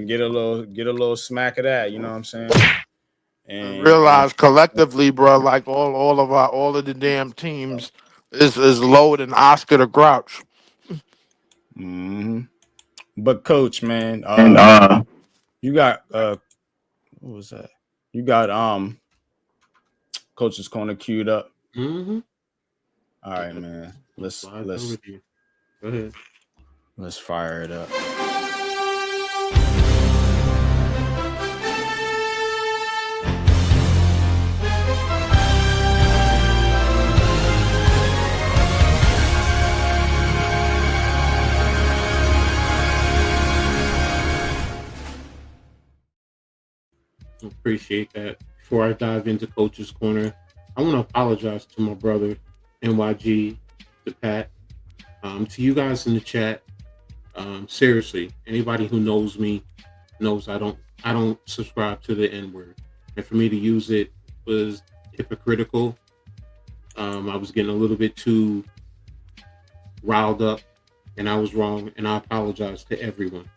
Get a little smack of that. You know what I'm saying? And realize collectively, bro, like all of the damn teams is lower than Oscar the Grouch. Mm-hmm. But coach, man, you got what was that? You got Coach's Corner queued up. Mm-hmm. All right, man. Let's Go ahead. Let's fire it up. Appreciate that. Before I dive into Coach's Corner, I want to apologize to my brother NYG, to Pat, to you guys in the chat. Seriously, anybody who knows me knows I don't subscribe to the N-word, and for me to use it was hypocritical. I was getting a little bit too riled up, and I was wrong, and I apologize to everyone.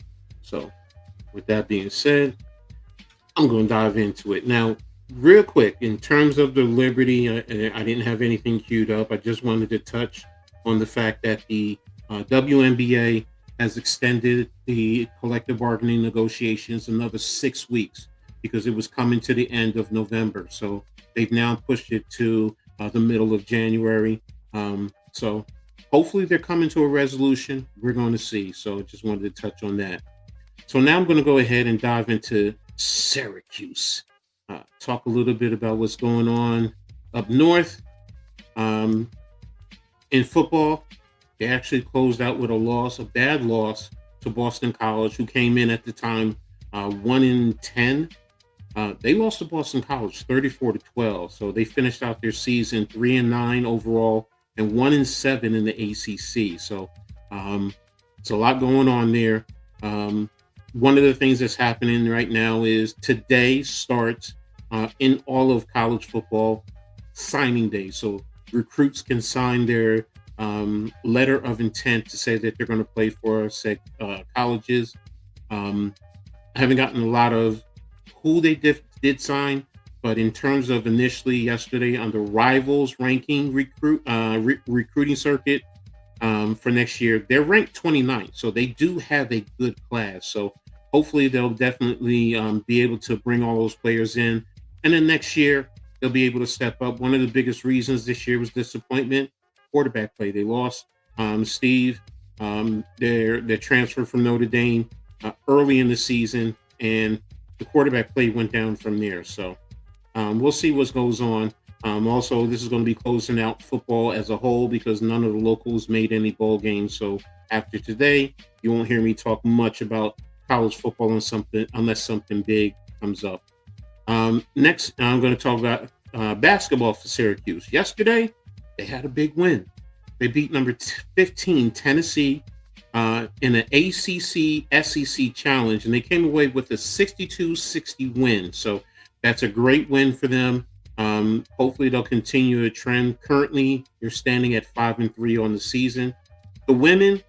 So, with that being said, I'm going to dive into it now. Real quick, in terms of the Liberty, I didn't have anything queued up. I just wanted to touch on the fact that the WNBA has extended the collective bargaining negotiations another 6 weeks because it was coming to the end of November. So they've now pushed it to the middle of January. So hopefully they're coming to a resolution. We're going to see. So just wanted to touch on that. So now I'm going to go ahead and dive into Syracuse. Talk a little bit about what's going on up north. In football, they actually closed out with a bad loss to Boston College, who came in at the time 1-10. They lost to Boston College 34-12. So they finished out their season 3-9 overall and 1-7 in the ACC. So it's a lot going on there. One of the things that's happening right now is today starts in all of college football signing day. So recruits can sign their letter of intent to say that they're going to play for colleges. I haven't gotten a lot of who they did sign, but in terms of initially yesterday on the Rivals ranking recruiting circuit for next year, they're ranked 29th, so they do have a good class. So hopefully they'll definitely be able to bring all those players in, and then next year they'll be able to step up. One of the biggest reasons this year was disappointment, quarterback play. They lost Steve, their transfer from Notre Dame early in the season, and the quarterback play went down from there. So we'll see what goes on. Also, this is going to be closing out football as a whole because none of the locals made any bowl games. So after today, you won't hear me talk much about college football unless something big comes up. Next, I'm going to talk about basketball for Syracuse. Yesterday, they had a big win. They beat number 15 Tennessee in an ACC SEC challenge, and they came away with a 62-60 win. So that's a great win for them. Hopefully they'll continue a trend. Currently, you're standing at 5-3 on the season. The women,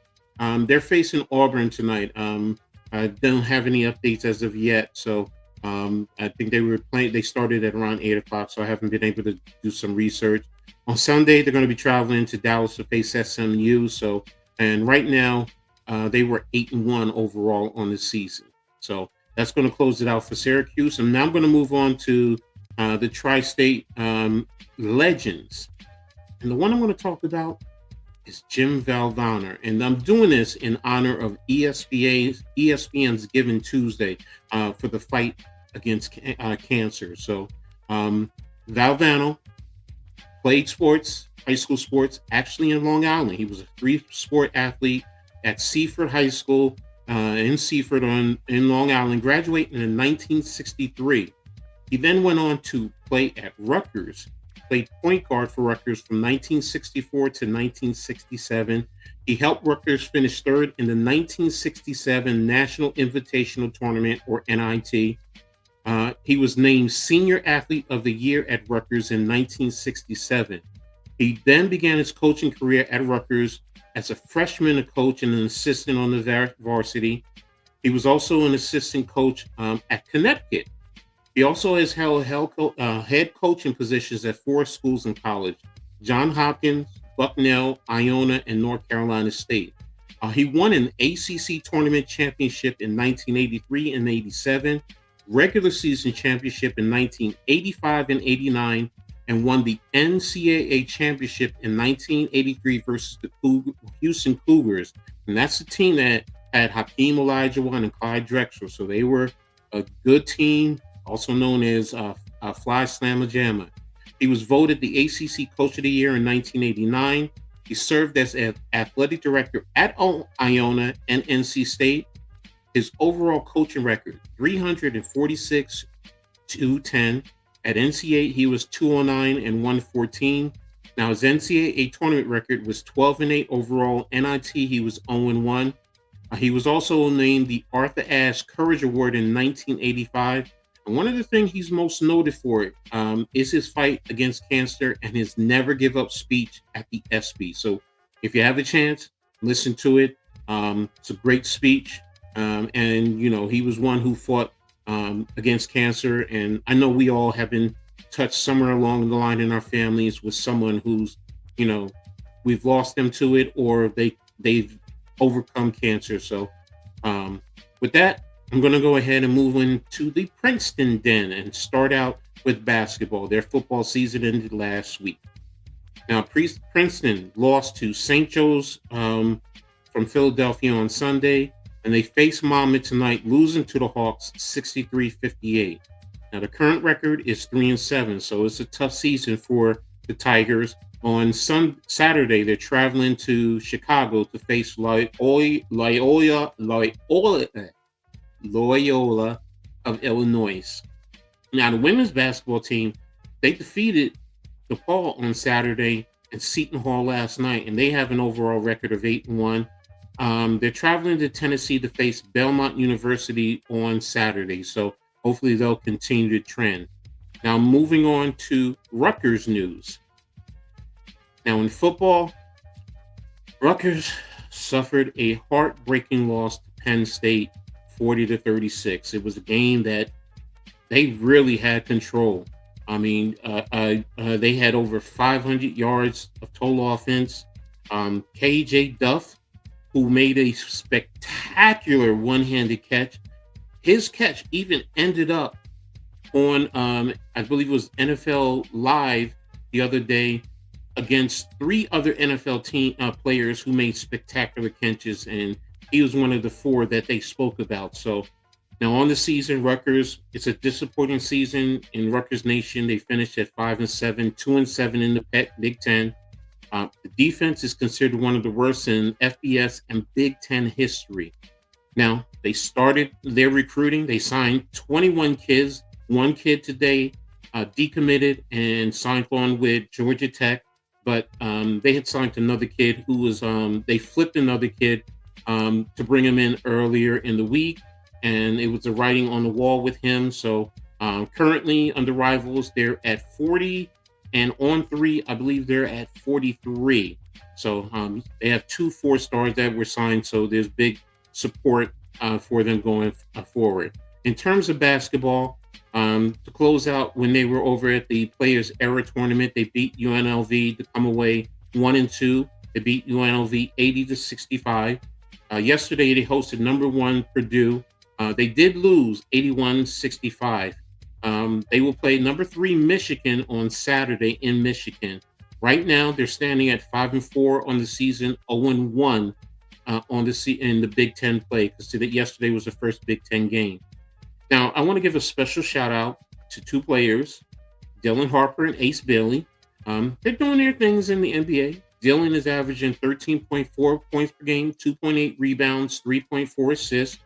they're facing Auburn tonight. I don't have any updates as of yet. So I think they started at around 8:00. So I haven't been able to do some research. On Sunday, they're going to be traveling to Dallas to face SMU. And right now, they were 8-1 overall on the season. So that's going to close it out for Syracuse. And now I'm going to move on to the Tri-State legends. And the one I'm going to talk about is Jim Valvano. And I'm doing this in honor of ESPN's Giving Tuesday for the fight against cancer. So Valvano played sports, high school sports, actually in Long Island. He was a 3-sport athlete at Seaford High School in Seaford in Long Island, graduating in 1963. He then went on to play at Rutgers, played point guard for Rutgers from 1964 to 1967. He helped Rutgers finish third in the 1967 National Invitational Tournament, or NIT. He was named Senior Athlete of the Year at Rutgers in 1967. He then began his coaching career at Rutgers as a freshman, a coach, and an assistant on the varsity. He was also an assistant coach at Connecticut. He also has held head coaching positions at 4 schools in college: Johns Hopkins, Bucknell, Iona, and North Carolina State. He won an ACC tournament championship in 1983 and 87, regular season championship in 1985 and 89, and won the NCAA championship in 1983 versus the Houston Cougars. And that's the team that had Hakeem Olajuwon and Clyde Drexler. So they were a good team, also known as Fly Slamma Jamma. He was voted the ACC Coach of the Year in 1989. He served as an athletic director at Iona and NC State. His overall coaching record, 346-10. At NCAA, he was 209 and 114. Now, his NCAA tournament record was 12-8 overall. NIT, he was 0-1. He was also named the Arthur Ashe Courage Award in 1985. And one of the things he's most noted for is his fight against cancer and his never give up speech at the ESPY. So if you have a chance, listen to it. It's a great speech. And, you know, he was one who fought against cancer. And I know we all have been touched somewhere along the line in our families with someone who's, you know, we've lost them to it, or they've overcome cancer. So with that, I'm going to go ahead and move into the Princeton Den and start out with basketball. Their football season ended last week. Now, Princeton lost to St. Joe's from Philadelphia on Sunday, and they face Monmouth tonight, losing to the Hawks 63-58. Now, the current record is 3-7, so it's a tough season for the Tigers. On Saturday, they're traveling to Chicago to face Loyola of Illinois. Now, the women's basketball team, they defeated DePaul on Saturday and Seton Hall last night, and they have an overall record of 8-1. They're traveling to Tennessee to face Belmont University on Saturday, so hopefully they'll continue to trend. Now, moving on to Rutgers news. Now, in football, Rutgers suffered a heartbreaking loss to Penn State, 40-36. It was a game that they really had control. I mean, they had over 500 yards of total offense. KJ Duff, who made a spectacular one-handed catch. His catch even ended up on, I believe it was NFL Live the other day, against 3 other NFL team players who made spectacular catches, and he was one of the 4 that they spoke about. So now on the season, Rutgers, it's a disappointing season in Rutgers Nation. They finished at 5-7, 2-7 in the Big Ten. The defense is considered one of the worst in FBS and Big Ten history. Now, they started their recruiting. They signed 21 kids. 1 kid today decommitted and signed on with Georgia Tech. But they had signed another kid who was, they flipped another kid to bring him in earlier in the week. And it was the writing on the wall with him. So currently under Rivals, they're at 40. And on 3, I believe they're at 43. So they have 2 4-stars that were signed. So there's big support for them going forward. In terms of basketball, to close out, when they were over at the Players Era Tournament, they beat UNLV to come away 1-2. They beat UNLV 80-65. Yesterday, they hosted number 1 Purdue. They did lose 81-65. They will play number 3 Michigan on Saturday in Michigan. Right now, they're standing at 5-4 on the season, 0-1 in the Big Ten play, because yesterday was the first Big Ten game. Now, I want to give a special shout out to 2 players, Dylan Harper and Ace Bailey. They're doing their things in the NBA. Dylan is averaging 13.4 points per game, 2.8 rebounds, 3.4 assists.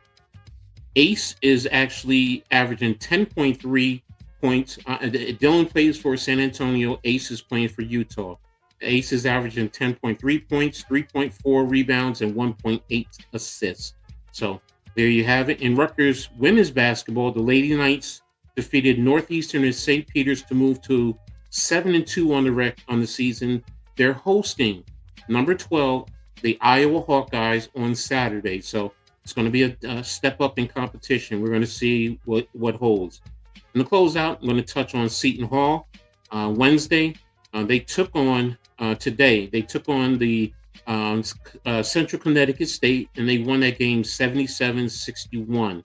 Ace is actually averaging 10.3 points. Dylan plays for San Antonio. Ace is playing for Utah. Ace is averaging 10.3 points, 3.4 rebounds, and 1.8 assists. So there you have it. In Rutgers women's basketball, the Lady Knights defeated Northeastern and St. Peter's to move to 7-2 on the season. They're hosting number 12, the Iowa Hawkeyes, on Saturday. So it's going to be a step up in competition. We're going to see what holds. And to close out, I'm going to touch on Seton Hall. Wednesday, they took on today. They took on the Central Connecticut State, and they won that game 77-61.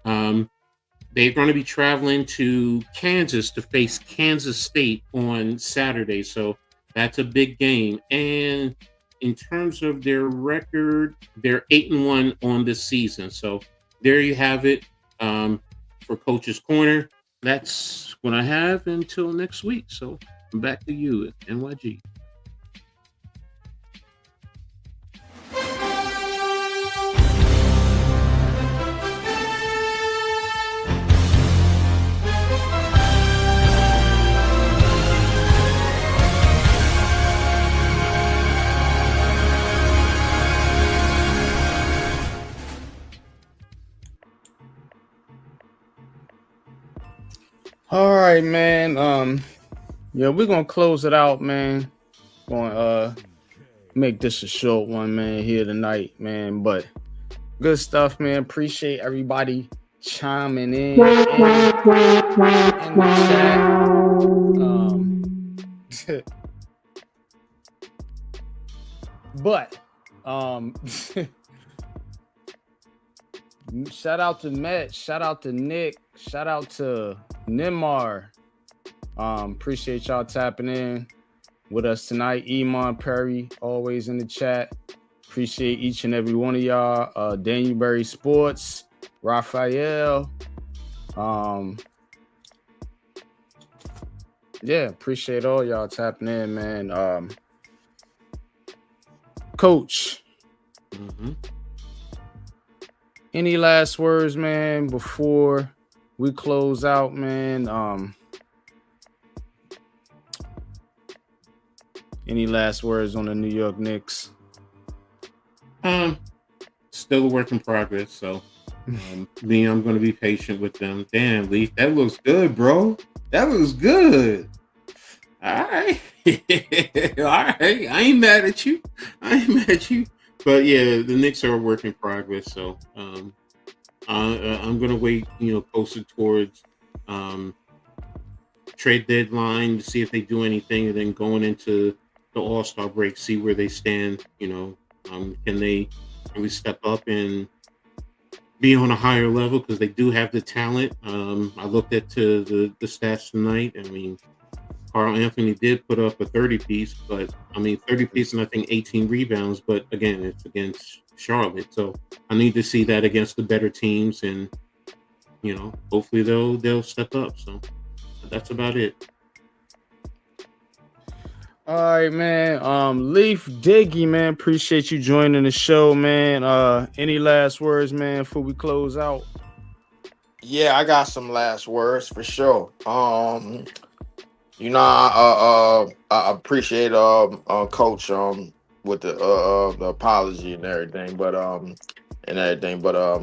They're going to be traveling to Kansas to face Kansas State on Saturday. So that's a big game. And in terms of their record, they're 8-1 on this season. So there you have it for Coach's Corner. That's what I have until next week. So back to you, NYG. All right, man. Yeah, we're gonna close it out, man. Gonna make this a short one, man, here tonight, man. But good stuff, man. Appreciate everybody chiming in the chat. But shout out to Matt, shout out to Nick, shout out to Nimar. Appreciate y'all tapping in. with us tonight. Iman Perry, always in the chat. Appreciate each and every one of y'all. Daniel Berry Sports, Raphael. Yeah, appreciate all y'all tapping in, man. Coach, any last words, man, before we close out, man? Any last words on the New York Knicks? Still a work in progress, so I'm going to be patient with them. Damn, Leaf, that looks good, bro. That looks good. All right. All right. I ain't mad at you. But yeah, the Knicks are a work in progress, so I'm going to wait, closer towards trade deadline to see if they do anything, and then going into the All-Star break, see where they stand. Can they really step up and be on a higher level, because they do have the talent. I looked at the stats tonight. I mean, Carl Anthony did put up a 30-piece, but 30-piece and I think 18 rebounds. But again, it's against Charlotte, so I need to see that against the better teams, and hopefully they'll step up. So that's about it. All right, man. Leaf Diggy, man. Appreciate you joining the show, man. Any last words, man, before we close out? Yeah, I got some last words for sure. I appreciate Coach with the apology and everything, but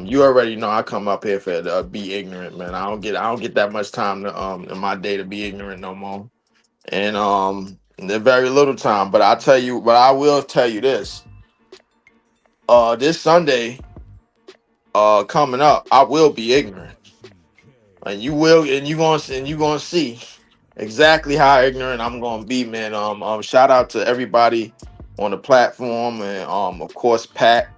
you already know I come up here for be ignorant, man. I don't get that much time to in my day to be ignorant no more, and there's very little time. But I will tell you this: this Sunday, coming up, I will be ignorant, and you're gonna see exactly how ignorant I'm gonna be, man. Shout out to everybody on the platform, and of course Pat,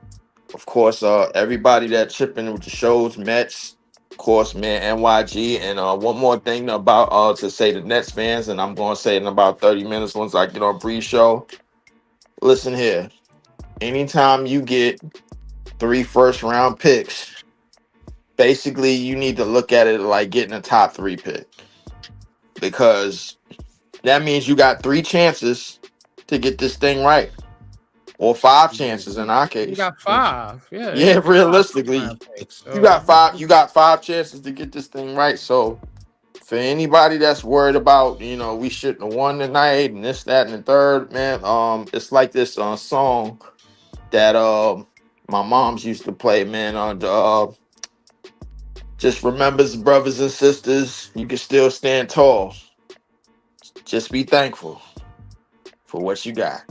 of course everybody that chipping with the shows, Mets, of course, man, NYG, and one more thing about to say to Nets fans, and I'm gonna say it in about 30 minutes once I get on pre-show. Listen here, anytime you get 3 first-round picks, basically you need to look at it like getting a top 3 pick, because that means you got 3 chances to get this thing right, or 5 chances in our case. You got 5. Yeah, realistically, you got 5. You got 5 chances to get this thing right. So, for anybody that's worried about, we shouldn't have won tonight and this, that, and the third, man, it's like this song that my moms used to play, man. Just remember, brothers and sisters, you can still stand tall. Just be thankful for what you got.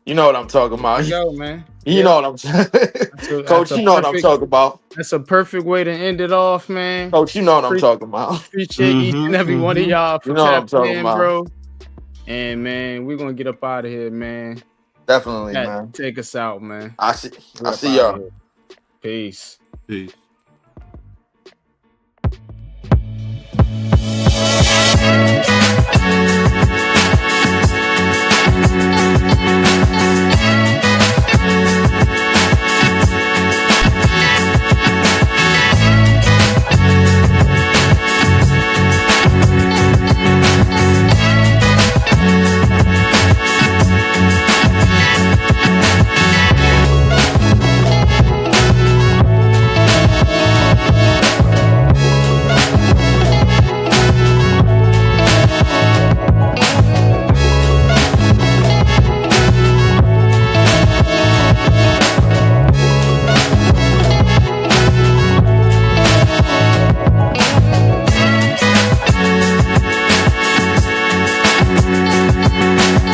You know what I'm talking about. Yo, man. You know what I'm talking Coach, you know what I'm talking about. That's a perfect way to end it off, man. Coach, you know what I'm talking about. Appreciate each and every one of y'all for tapping in, bro. And, man, we're going to get up out of here, man. Definitely, man. Take us out, man. I see y'all. Peace. Peace.